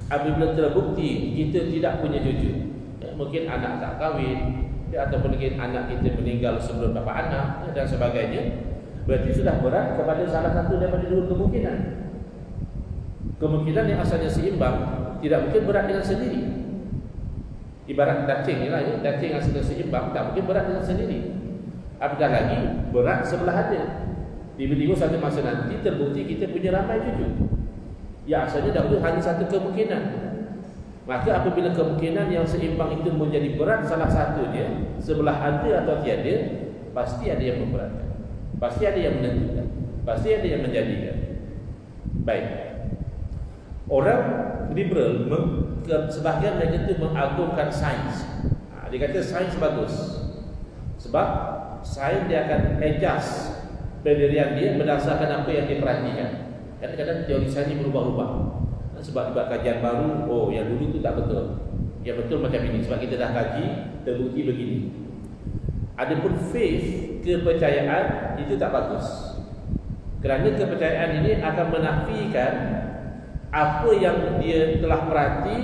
Speaker 2: apabila terbukti kita tidak punya cucu, mungkin anak tak kahwin, ataupun mungkin anak kita meninggal sebelum dapat anak dan sebagainya, berarti sudah berat kepada salah satu daripada dua kemungkinan. Kemungkinan yang asalnya seimbang tidak mungkin berat dengan sendiri. Ibarat daging ni lah, daging asalnya seimbang tak mungkin berat dengan sendiri. Apatah lagi berat sebelah ada. Tiba-tiba satu masa nanti terbukti kita punya ramai cucu. Ya asalnya dahulu hanya satu kemungkinan. Maka apabila kemungkinan yang seimbang itu menjadi berat salah satunya, sebelah ada atau tiada, pasti ada yang memberatkan, pasti ada yang menentukan, pasti ada yang menjadikan. Baik. Orang liberal, sebahagian mereka itu mengagungkan sains. Dia kata sains bagus, sebab sains dia akan adjust pendirian dia berdasarkan apa yang dia perhatikan. Kadang-kadang teori sains ini berubah-ubah. Sebab buat kajian baru, oh yang dulu tu tak betul, yang betul macam ini, sebab kita dah kaji, terbukti begini. Adapun faith, kepercayaan, itu tak bagus. Kerana kepercayaan ini akan menafikan apa yang dia telah perhati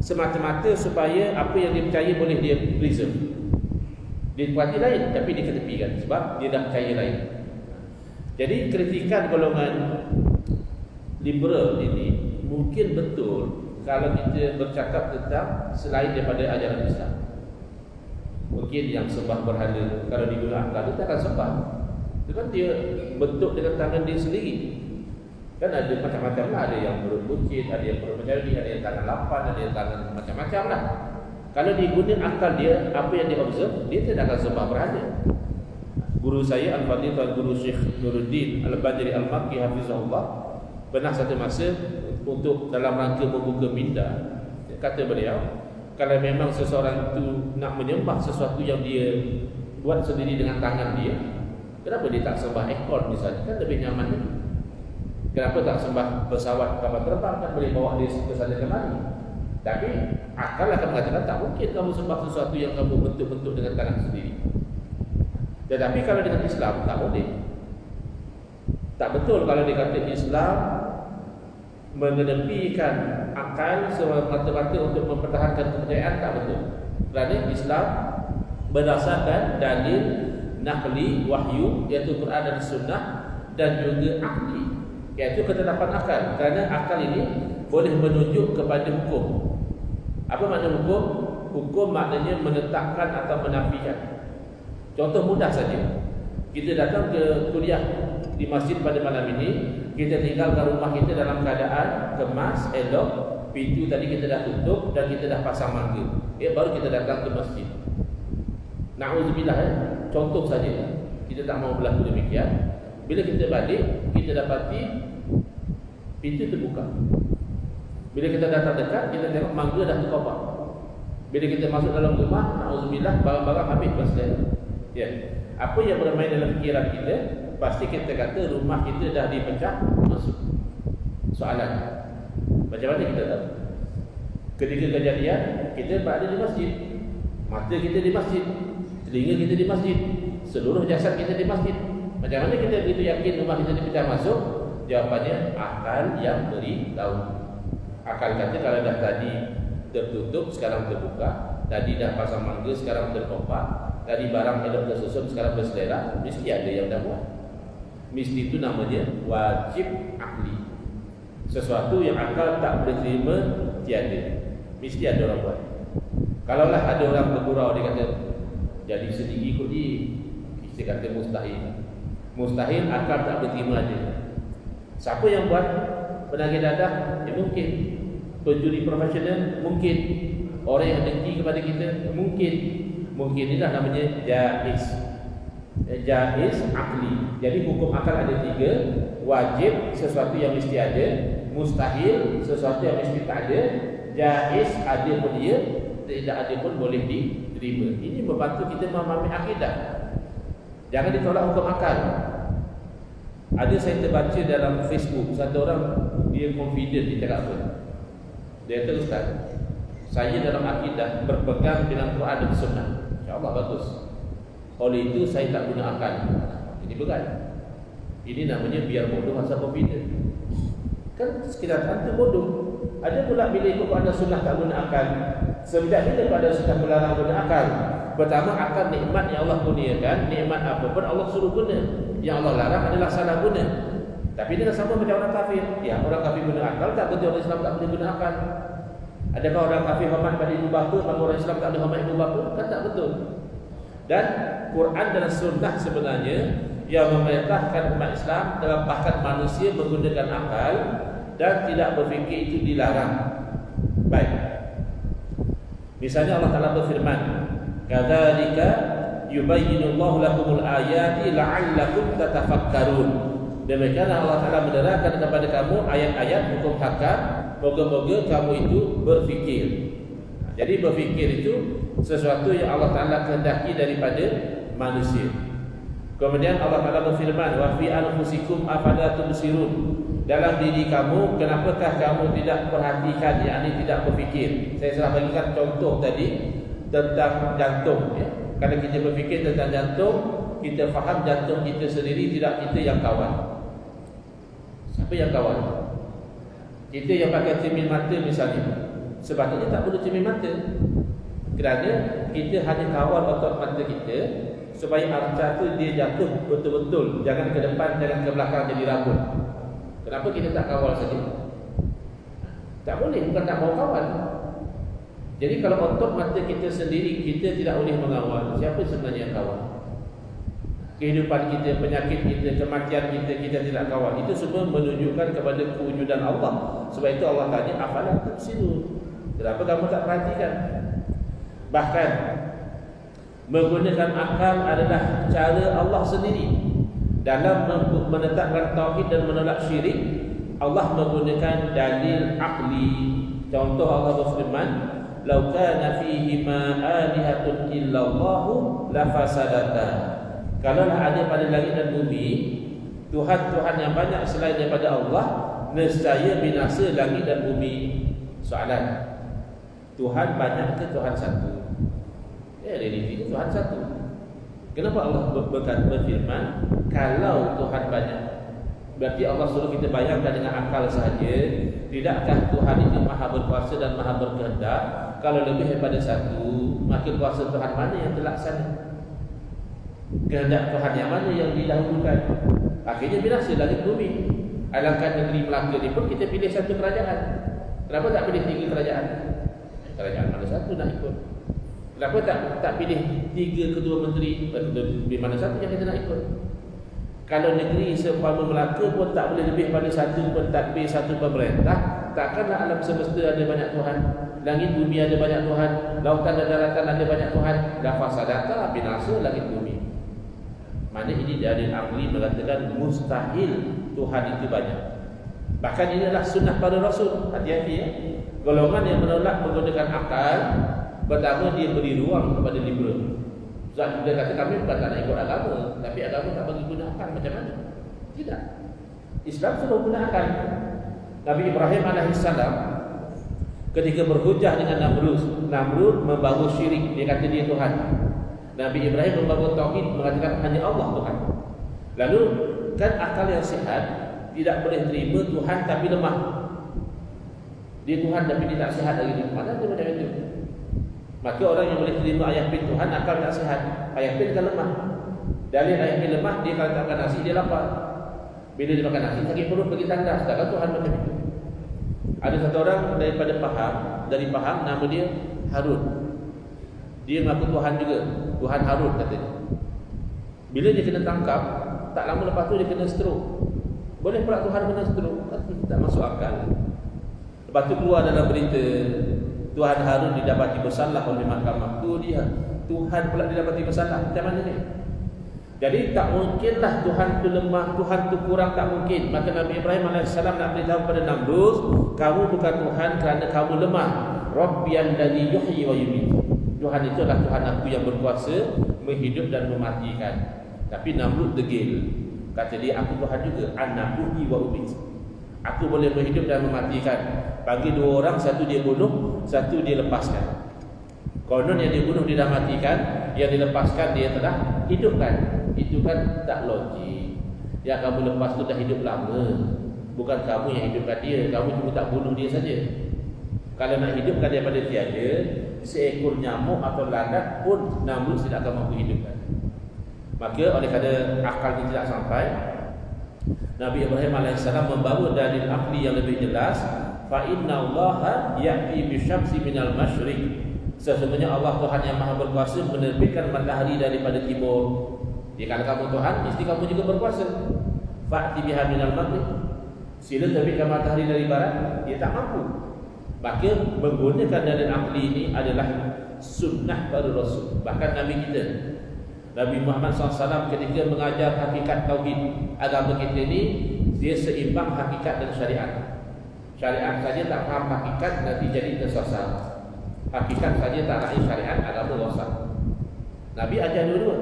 Speaker 2: semata-mata supaya apa yang dia percaya boleh dia preserve. Dia perhati lain tapi dia ketepikan sebab dia dah percaya lain. Jadi kritikan golongan liberal ini mungkin betul kalau kita bercakap tentang selain daripada ajaran Islam. Mungkin yang sembah berhala, kalau digunakan dia takkan sembah. Itu kan dia bentuk dengan tangan dia sendiri. Kan ada macam-macam lah, ada yang perut buncit, ada yang perut mencari, ada yang tangan lapan, ada yang tangan macam-macam lah. Kalau digunakan akal dia, apa yang dia observe, dia tidak akan sembah berhala. Guru saya Al-Fadhil Tuan Guru Syekh Nuruddin Al-Badri Al-Makki Hafizahullah pernah satu masa untuk dalam rangka membuka minda, kata beliau, kalau memang seseorang itu nak menyembah sesuatu yang dia buat sendiri dengan tangan dia, kenapa dia tak sembah ekor misalnya? Kan lebih nyaman lagi. Kenapa tak sembah pesawat kapal terbang, kan boleh bawa dia ke sana kemari. Tapi akal akan mengatakan tak mungkin kamu sembah sesuatu yang kamu bentuk-bentuk dengan tangan sendiri. Tetapi kalau dengan Islam tak boleh. Tak betul kalau dikata Islam mengedepikan akal semata-mata untuk mempertahankan kepercayaan, tak betul. Kerana Islam berdasarkan dalil naqli wahyu, iaitu Quran dan Sunnah, dan juga akli, iaitu ketetapan akal. Kerana akal ini boleh menunjuk kepada hukum. Apa makna hukum? Hukum maknanya menetapkan atau menafikan. Contoh mudah saja. Kita datang ke kuliah di masjid pada malam ini, kita tinggalkan rumah kita dalam keadaan kemas, elok, pintu tadi kita dah tutup dan kita dah pasang mangga. Baru kita datang ke masjid. Na'udzubillah, contoh saja. Kita tak mau berlaku demikian. Bila kita balik, kita dapati pintu terbuka. Bila kita datang dekat, kita tengok mangga dah terkopak. Bila kita masuk dalam rumah, na'udzubillah, barang-barang habis berselerak. Ya. Apa yang bermain dalam fikiran kita, pasti kita kata rumah kita dah dipecah masuk. Soalan, macam mana kita tahu? Ketika kejadian, kita berada di masjid, mata kita di masjid, telinga kita di masjid, seluruh jasad kita di masjid. Macam mana kita begitu yakin rumah kita dipecah masuk? Jawapannya akal yang beri tahu. Akal kata kalau dah tadi tertutup, sekarang terbuka, tadi dah pasang mangga, sekarang terkopak, tadi barang elok tersusun, sekarang berselera, mesti ada yang dah buat. Mesti itu namanya wajib akli. Sesuatu yang akal tak boleh terima, tiada. Mesti ada orang buat. Kalaulah ada orang bergurau, dia kata jadi sendiri kot dia, kita kata mustahil. Mustahil, akal tak boleh terima aja. Siapa yang buat penagih dadah? Ya mungkin. Penjuri profesional? Mungkin. Orang yang dengki kepada kita? Mungkin. Mungkin inilah namanya jaiz. Jaiz akli. Jadi hukum akal ada 3. Wajib, sesuatu yang mesti ada. Mustahil, sesuatu yang mesti tak ada. Jaiz, ada pun dia, tidak ada pun boleh diterima. Ini membantu kita memahami akidah. Jangan ditolak hukum akal. Ada saya terbaca dalam Facebook, satu orang dia confident, dia cakap apa? Dia kata, Ustaz, saya dalam akidah berpegang dengan Quran dan Sunnah. InsyaAllah bagus. Oleh itu saya tak guna akal. Ini berat. Ini namanya biar bodoh asal confident. Kan sekitar hantu bodoh. Ada pula bila ikut Quran dan Sunnah tak guna akal. Sejak bila Quran dan Sunnah melarang guna akal? Pertama, akal nikmat yang Allah kurniakan. Nikmat apa pun Allah suruh guna. Yang Allah larang adalah salah guna. Tapi dia sama macam orang kafir. Ya, orang kafir guna akal, tak berarti orang Islam tak boleh guna akal. Adakah orang kafir hormat pada ibu bapa, maka orang Islam tak boleh hormat ibu bapa? Kan tak betul. Dan Quran dan Sunnah sebenarnya yang memerintahkan umat Islam dalam bahkan manusia menggunakan akal dan tidak berfikir itu dilarang. Baik. Misalnya Allah Ta'ala berfirman, "Kadzalika yubayyinullahu lakumul ayati la'allakum tatafakkarun." Demikianlah Allah Ta'ala menerangkan kepada kamu ayat-ayat hukum hakam, moga-moga kamu itu berfikir. Jadi berfikir itu sesuatu yang Allah Ta'ala kehendaki daripada manusia. Kemudian Allah Ta'ala berfirman, "Wa fi anfusikum afala tubsirun." Dalam diri kamu, kenapakah kamu tidak perhatikan, yakni tidak berfikir? Saya telah bagikan contoh tadi tentang jantung, ya. Kalau kita berfikir tentang jantung, kita faham jantung kita sendiri, tidak kita yang kawal. Siapa yang kawal? Kita yang pakai cermin mata misalnya, sebabnya tak perlu cermin mata, kerana kita hanya kawal otot mata kita supaya arca tu dia jatuh betul-betul, jangan ke depan, jangan ke belakang jadi rabun. Kenapa kita tak kawal saja? Tak boleh, bukan tak mau kawal. Jadi kalau otot mata kita sendiri kita tidak boleh mengawal, siapa sebenarnya yang kawal? Kehidupan kita, penyakit kita, kematian kita, kita tidak kawal. Itu semua menunjukkan kepada kewujudan Allah. Sebab itu Allah tanya, "Afala tubsirun?" Kenapa kamu tak perhatikan? Bahkan menggunakan akal adalah cara Allah sendiri. Dalam menetapkan tauhid dan menolak syirik, Allah menggunakan dalil akli. Contoh Allah berfirman, "Lau kana fihi ma alihatun illallahu lafasadata." Kalaulah ada pada langit dan bumi Tuhan-Tuhan yang banyak selain daripada Allah, nescaya binasa langit dan bumi. Soalan, Tuhan banyak ke Tuhan satu? Realiti Tuhan satu. Kenapa Allah berfirman kalau Tuhan banyak? Berarti Allah suruh kita bayangkan dengan akal sahaja. Tidakkah Tuhan itu maha berkuasa dan maha berkehendak? Kalau lebih daripada satu, maka kuasa Tuhan mana yang terlaksana? Kehendak Tuhan yang mana yang didahulukan? Akhirnya binasa langit bumi. Alangkah negeri Melaka ni pun kita pilih satu kerajaan. Kenapa tak pilih 3 kerajaan? Kerajaan mana satu nak ikut? Kenapa tak pilih 3 kedua menteri? Di mana satu yang kita nak ikut? Kalau negeri seumpama Melaka pun tak boleh lebih pada satu pentadbir, satu pemerintah, takkanlah alam semesta ada banyak Tuhan, langit bumi ada banyak Tuhan, lautan dan daratan ada banyak Tuhan. Lafasadata, binasa langit bumi. Mana ini dari akli mengatakan mustahil Tuhan itu banyak. Bahkan ini adalah sunnah para Rasul. Hati-hati ya. Golongan yang menolak menggunakan akal, pertama dia beri ruang kepada liberal. Sebab dia kata kami bukan tak nak ikut agama, tapi agama tak bagi guna akal, macam mana? Tidak. Islam sudah guna akal. Nabi Ibrahim AS ketika berhujah dengan Namrud membangun syirik, dia kata dia Tuhan. Nabi Ibrahim membangun tauhid, mengatakan hanya Allah Tuhan. Lalu kan akal yang sihat tidak boleh terima Tuhan tapi lemah. Dia Tuhan tapi dia tak sihat lagi. Mana dia macam itu? Maka orang yang boleh terima ayah bin Tuhan, akal tak sihat. Ayah bin kan lemah. Dalil ayah bin lemah, dia kalau tak makan nasi dia lapar. Bila dia makan nasi sakit perut pergi tandas. Takkan Tuhan macam itu. Ada satu orang dari Pahang, nama dia Harun. Dia mengaku Tuhan juga, Tuhan Harun katanya. Bila dia kena tangkap, tak lama lepas tu dia kena stroke. Boleh pula Tuhan kena stroke? Tak masuk akal. Lepas tu keluar dalam berita Tuhan Harun didapati bersalah oleh mahkamah. Tu dia, Tuhan pula didapati bersalah. Macam mana ni? Jadi tak mungkinlah Tuhan tu lemah, Tuhan tu kurang, tak mungkin. Maka Nabi Ibrahim AS nak beritahu pada Namrud, kamu bukan Tuhan kerana kamu lemah. Rabbiyal ladzi yuhyi wa yumiit. Tuhan itu adalah Tuhan aku yang berkuasa menghidup dan mematikan. Tapi Namrud degil. Kata dia, aku Tuhan juga, ana uhyi wa umiit. Aku boleh menghidup dan mematikan. Bagi dua orang, satu dia bunuh, satu dia lepaskan. Konon yang dibunuh dia dah matikan, yang dilepaskan dia telah hidupkan. Itu kan tak logik. Yang kamu lepas tu dah hidup lama. Bukan kamu yang hidupkan dia, kamu cuma tak bunuh dia saja. Kalau nak hidupkan daripada tiada, seekor nyamuk atau lalat pun Namrud tidak akan mampu hidupkan. Maka oleh kerana akalnya tidak sampai, Nabi Ibrahim AS membawa dalil akli yang lebih jelas. Fa inna Allaha ya'ti bisyamsi minal masyriq. Sesungguhnya Allah Tuhan yang Maha Berkuasa menerbitkan matahari daripada timur. Dia kalau kamu Tuhan, mesti kamu juga berkuasa. Fa'ti biha minal maghrib. Sila terbitkan matahari dari barat, dia tak mampu. Maka menggunakan dalil akli ini adalah sunnah para Rasul. Bahkan Nabi kita, Nabi Muhammad SAW ketika mengajar hakikat tauhid agama kita ini, dia seimbang hakikat dan syariat. Syariat saja tak faham hakikat, nanti jadi tersasar. Hakikat saja tak raih syariat, agama rosak. Nabi ajar dua-dua.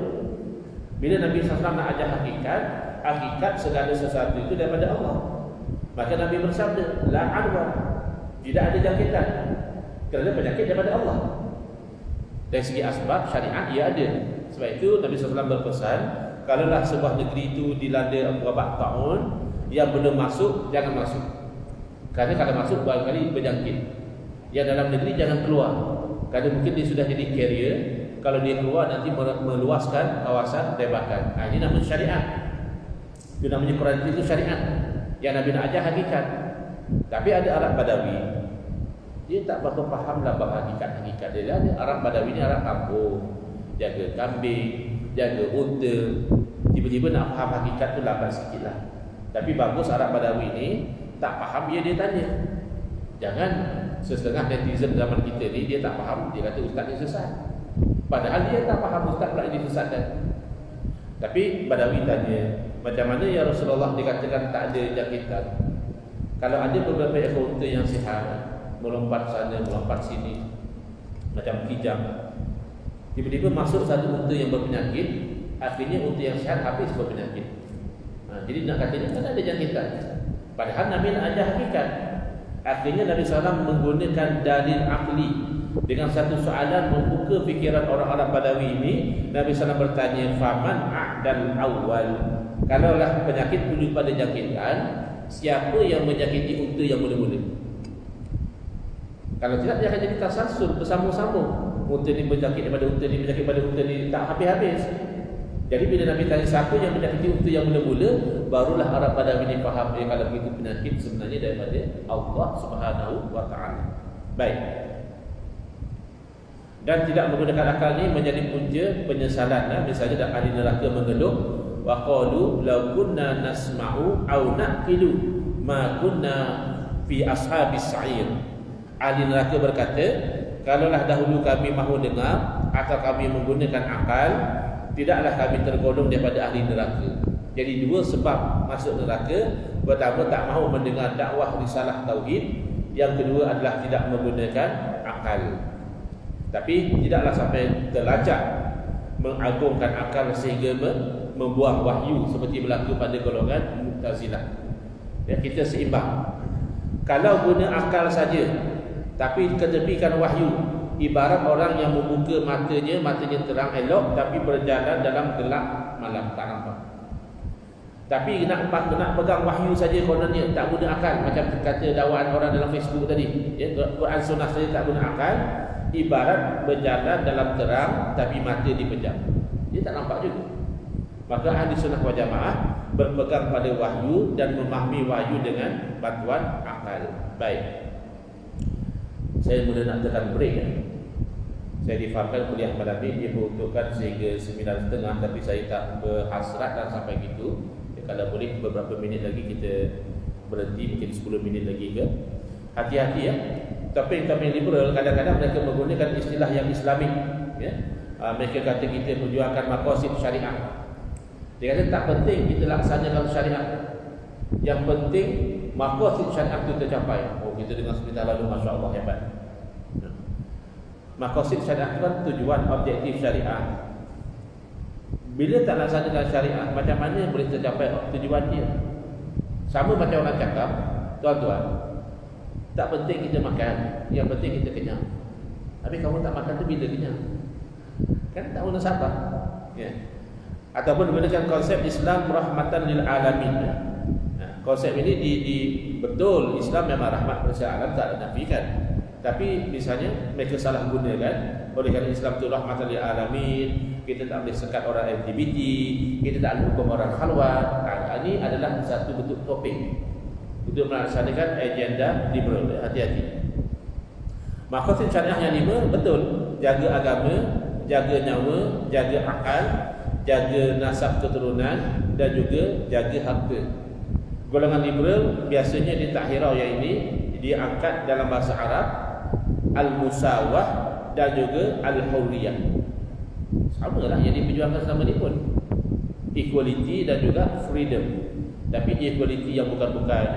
Speaker 2: Bila Nabi SAW nak ajar hakikat, hakikat segala sesuatu itu daripada Allah. Maka Nabi bersabda, la adwa, tidak ada jangkitan, kerana penyakit daripada Allah. Dari segi asbab syariat ia ada. Sebab itu Nabi SAW berpesan, kalaulah sebuah negeri itu dilanda wabak taun, yang belum masuk jangan masuk. Kerana kalau masuk barangkali berjangkit. Yang dalam negeri jangan keluar, kerana mungkin dia sudah jadi carrier. Kalau dia keluar nanti meluaskan kawasan tembakan. Ini namanya syariat. Itu namanya Quran itu syariat. Yang Nabi nak ajar hakikat. Tapi ada Arab Badawi, dia tak berapa faham lah hakikat-hakikat dia. Ada Arab Badawi ni Arab kampung, jaga kambing, jaga unta. Tiba-tiba nak faham hakikat tu lambat sikit lah. Tapi bagus Arab Badawi ni tak faham, dia tanya. Jangan setengah netizen zaman kita ni, dia tak faham, dia kata ustaz ni sesat. Padahal dia tak faham ustaz pula ini sesat. Tapi Badawi tanya, macam mana ya Rasulullah dikatakan tak ada jangkitan? Kalau ada beberapa ekor unta yang sihat, melompat sana, melompat sini, macam kijang, tiba-tiba masuk satu unta yang berpenyakit, akhirnya unta yang sihat habis berpenyakit. Jadi nak katanya kan ada jangkitan. Padahal Nabi nak ajar hakikat. Akhirnya Nabi SAW menggunakan dalil akli. Dengan satu soalan membuka fikiran orang-orang Badawi ini, Nabi SAW bertanya, faman a'dal awal. Kalaulah penyakit menuju pada jangkitan, siapa yang menyakiti unta yang mula-mula? Kalau tidak, dia akan jadi tasalsul, bersambung-sambung. Unta ni berjangkit daripada unta ni, berjangkit pada unta ni, tak habis-habis. Jadi bila Nabi tanya siapa yang menyakiti unta yang mula-mula, barulah Arab Badawi ini faham, kalau begitu penyakit sebenarnya daripada Allah Subhanahu wa taala. Baik. Dan tidak menggunakan akal ni menjadi punca penyesalan. Misalnya dalam ahli neraka mengeluh, wa qalu law kunna nasma'u aw naqilu ma kunna fi ashabis sa'ir. Ahli neraka berkata, kalaulah dahulu kami mahu dengar atau kami menggunakan akal, tidaklah kami tergolong daripada ahli neraka. Jadi dua sebab masuk neraka. Pertama, tak mahu mendengar dakwah risalah tauhid. Yang kedua adalah tidak menggunakan akal. Tapi tidaklah sampai terlacak mengagungkan akal sehingga membuang wahyu seperti berlaku pada golongan Mu'tazilah. Ya, kita seimbang. Kalau guna akal saja tapi ketepikan wahyu, ibarat orang yang membuka matanya terang elok tapi berjalan dalam gelap malam, tak nampak. Tapi nak pegang wahyu saja kononnya, tak guna akal. Macam kata dakwaan orang dalam Facebook tadi, ya, Quran Sunnah saja tak guna akal, ibarat berjalan dalam terang tapi mata dipejam, dia tak nampak juga. Maka ahli sunnah wal jamaah berpegang pada wahyu dan memahami wahyu dengan bantuan akal. Baik, saya mula nak tekan break ya. Saya difahamkan kuliah malam ini dia peruntukkan sehingga 9.30, tapi saya tak berhasrat dan sampai gitu. Kalau boleh beberapa minit lagi kita berhenti, mungkin 10 minit lagi ke. Hati-hati ya. Topik-topik liberal kadang-kadang mereka menggunakan istilah yang Islamik ya. Mereka kata kita perjuangkan maqasid syariah. Dia kata tak penting kita laksanakan syariat, yang penting maqasid syariat itu tercapai. Oh, kita dengar sebentar lalu, Masya Allah, hebat. Maqasid syariat itu kan tujuan objektif syariah. Bila tak laksanakan syariat, macam mana boleh tercapai tujuan dia? Sama macam orang cakap, tuan-tuan, tak penting kita makan, yang penting kita kenyang. Habis kamu tak makan tu bila kenyang? Kan tak guna sabar ya. Ataupun menggunakan konsep Islam rahmatan lil alamin ya. Konsep ini betul, Islam memang rahmat kepada alam, tak dinafikan. Tapi misalnya mereka salah gunakan. Oleh kerana Islam itu rahmatan lil alamin, kita tak boleh sekat orang LGBT, kita tak boleh hukum orang khalwat. Ini adalah satu bentuk topik untuk melaksanakan agenda liberal. Hati-hati. Maqasid syariah yang 5 betul, jaga agama, jaga nyawa, jaga akal, jaga nasab keturunan, dan juga jaga harta. Golongan liberal biasanya di takhirah yang ini diangkat dalam bahasa Arab al-musawah dan juga al-hurriyah. Sama lah yang diperjuangkan selama ni pun, equality dan juga freedom. Tapi equality yang bukan-bukan.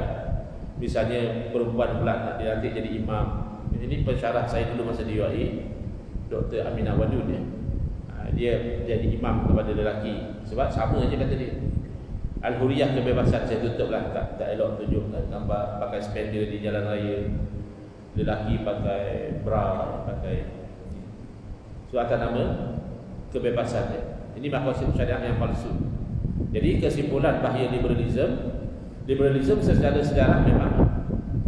Speaker 2: Misalnya perempuan pula nak dilantik jadi imam. Ini pensyarah saya dulu masa di UAE, Dr. Aminah Wadud ya. Dia jadi imam kepada lelaki. Sebab sama je kata dia. Al-Huriyah, kebebasan. Saya tutup lah, tak elok tunjuk gambar pakai spender di jalan raya, lelaki pakai bra, pakai so atas nama kebebasan dia. Ini maqasid syariah yang palsu. Jadi kesimpulan bahaya liberalism secara sejarah memang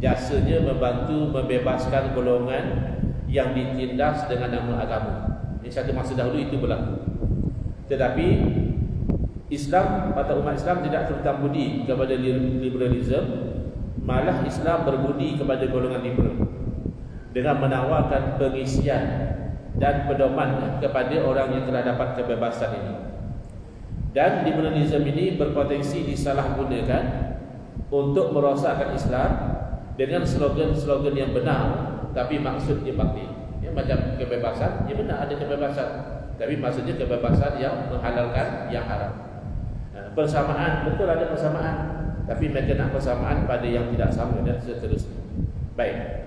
Speaker 2: jasanya membantu membebaskan golongan yang ditindas dengan nama agama. Ini satu masa dahulu itu berlaku. Tetapi Islam atau umat Islam tidak serta budi kepada liberalism, malah Islam berbudi kepada golongan liberal dengan menawarkan pengisian dan pedoman kepada orang yang telah dapat kebebasan ini. Dan liberalism ini berpotensi disalahgunakan untuk merosakkan Islam dengan slogan-slogan yang benar tapi maksudnya batil. Ya, macam kebebasan, ya benar ada kebebasan, tapi maksudnya kebebasan yang menghalalkan yang haram. Persamaan, betul ada persamaan, tapi mereka nak persamaan pada yang tidak sama dan seterusnya. Baik.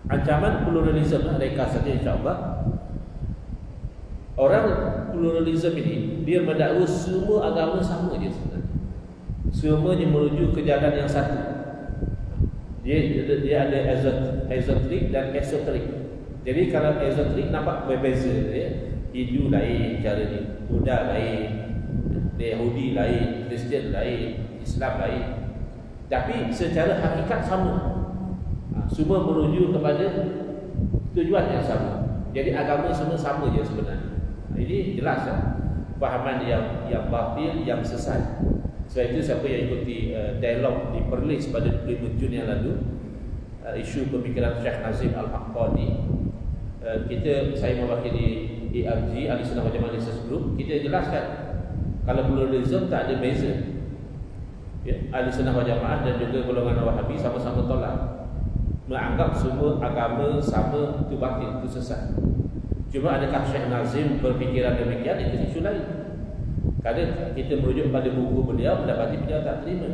Speaker 2: Ancaman pluralisme, reka saja insya-Allah. Orang pluralisme ini dia mendakwa semua agama sama je sebenarnya. Semuanya menuju ke jalan yang satu. Dia ada esoterik dan esoterik. Jadi kalau esoterik nampak berbeza ya. Hindu lain caranya, Buddha lain, Yahudi lain, Kristian lain, Islam lain. Tapi secara hakikat sama. Semua menuju kepada tujuan yang sama. Jadi agama semua sama je sebenarnya. Ini jelas ya. Fahaman yang batil, yang sesat. Sebab itu siapa yang ikuti dialog di Perlis pada 25 Jun yang lalu, isu pemikiran Syekh Nazim Al-Haqqani, saya mewakili ARG, Ahli Sunnah Wal Jamaah Research Group, kita jelaskan kalau pluralism tak ada beza ya, Ahli Sunnah Wal Jamaah dan juga golongan Wahabi sama-sama tolak, menganggap semua agama sama, itu batil, itu sesat. Cuma adakah Syekh Nazim berfikiran demikian, itu isu lain. Kadang kita merujuk pada buku beliau, mendapati beliau tak terima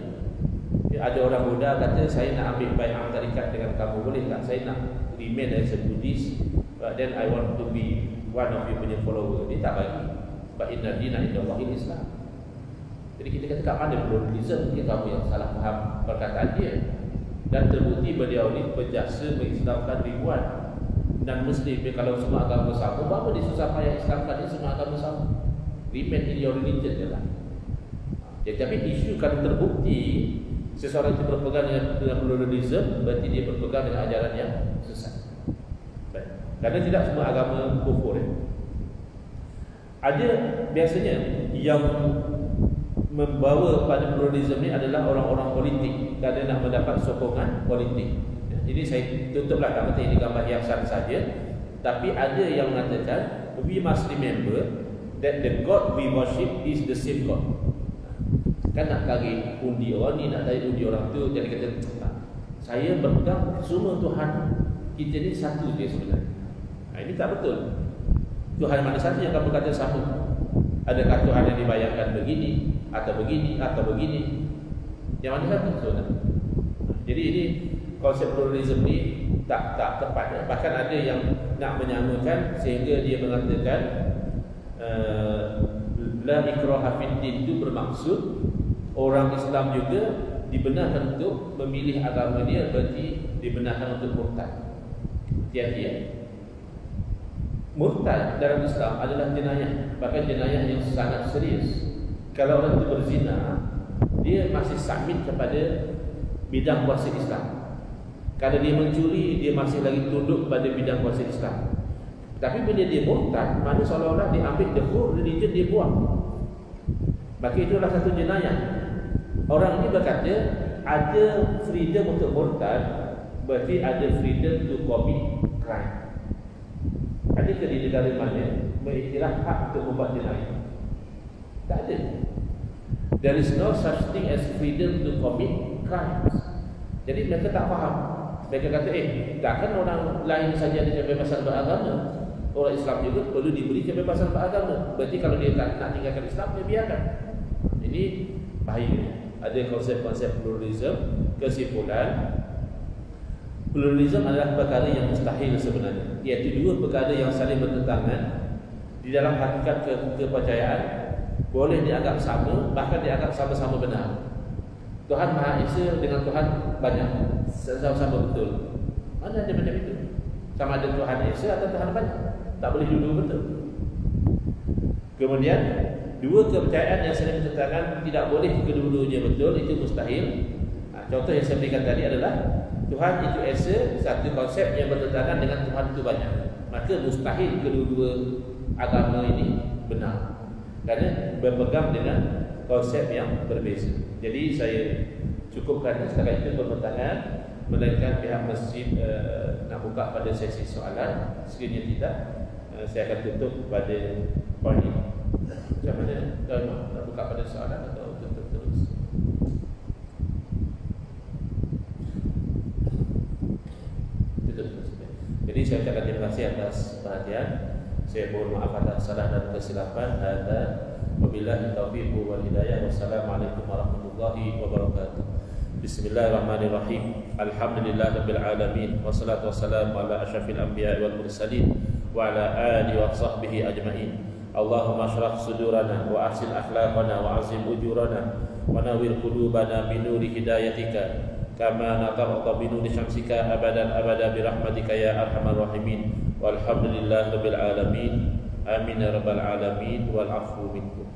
Speaker 2: ya, ada orang Buddha kata saya nak ambil bai'ah tarikat dengan kamu, boleh tak? Saya nak remain as a Buddhist, but then I want to be one of you punya follower. Dia tak bagi. Sebab inna dina indallahil Islam. Jadi kita kata kat mana pluralism? Mungkin kamu yang salah faham perkataan dia. Dan terbukti beliau ni berjasa mengislamkan ribuan dan Muslim. Kalau semua agama sama, berapa dia susah payah islamkan dia semua agama sama? Remain in your religion je lah. Jadi tapi isu kalau terbukti seseorang itu berpegang dengan pluralism, berarti dia berpegang dengan ajaran yang sesat. Baik. Kerana tidak semua agama kufur ya. Ada biasanya yang membawa pada pluralism ni adalah orang-orang politik kerana nak mendapat sokongan politik. Jadi saya tutuplah, tak penting ini gambar hiasan saja. Tapi ada yang mengatakan we must remember that the God we worship is the same God. Kan nak tarik undi orang ni, nak tarik undi orang tu, jadi kata saya berpegang semua Tuhan kita ni satu je sebenarnya. Ini tak betul. Tuhan mana satu yang kamu kata sama? Adakah Tuhan yang dibayangkan begini atau begini atau begini? Yang mana satu sebenarnya? Jadi ini konsep pluralism ni tak tepat ya. Bahkan ada yang nak menyamakan sehingga dia mengatakan la ikraha fid din itu bermaksud orang Islam juga dibenarkan untuk memilih agama dia, berarti dibenarkan untuk murtad. Hati-hati ya. Murtad dalam Islam adalah jenayah, bahkan jenayah yang sangat serius. Kalau orang itu berzina, dia masih submit kepada bidang kuasa Islam. Kalau dia mencuri, dia masih lagi tunduk kepada bidang kuasa Islam. Tapi bila dia murtad, mana seolah-olah dia ambil the whole religion, dia buang. Maka itulah satu jenayah. Orang ini berkata ada freedom untuk murtad, berarti ada freedom to commit crime. Adakah di negara mana mengiktiraf hak untuk membuat jenayah? Tak ada. There is no such thing as freedom to commit crimes. Jadi mereka tak faham. Mereka kata, takkan orang lain saja ada kebebasan beragama, orang Islam juga perlu diberi kebebasan beragama. Berarti kalau dia tak nak tinggalkan Islam, dia biarkan. Ini bahaya. Ada konsep-konsep pluralism. Kesimpulan, pluralism adalah perkara yang mustahil sebenarnya, iaitu dua perkara yang saling bertentangan. Di dalam hakikat kepercayaan boleh dianggap sama, bahkan dianggap sama-sama benar. Tuhan Maha Esa dengan Tuhan banyak sama-sama betul. Mana ada macam itu? Sama ada Tuhan Esa atau Tuhan banyak, tak boleh dua betul. Kemudian dua kepercayaan yang saling bertentangan, tidak boleh kedua-duanya betul, itu mustahil. Contoh yang saya berikan tadi adalah Tuhan itu Esa, satu konsep yang bertentangan dengan Tuhan itu banyak. Maka mustahil kedua-dua agama ini benar, kerana berpegang dengan konsep yang berbeza. Jadi saya cukupkan setakat itu bertentangan. Melainkan pihak masjid nak buka pada sesi soalan. Sekiranya tidak, saya akan tutup pada poin ini. Macam mana? Nak buka pada soalan atau tutup terus? Tutup terus. Jadi saya ucapkan terima kasih atas perhatian. Saya mohon maaf atas salah dan kesilapan. Wabillahi taufiq wal hidayah. Wassalamualaikum warahmatullahi wabarakatuh. Bismillahirrahmanirrahim. Alhamdulillahirabbil alamin. Wassalatu wassalamu ala asyrafil anbiya'i wal mursalin wa ala alihi wa sahbihi ajma'in. Allahumma shrah sudurana wa ahsin akhlaqana wa azim ujurana wa nawwir qulubana bi nuri hidayatika kama natarta bi nuri syamsika abadan abada bi rahmatika ya arhamar rahimin. Walhamdulillahirabbil alamin. Amin ya rabbal alamin wal afu minkum.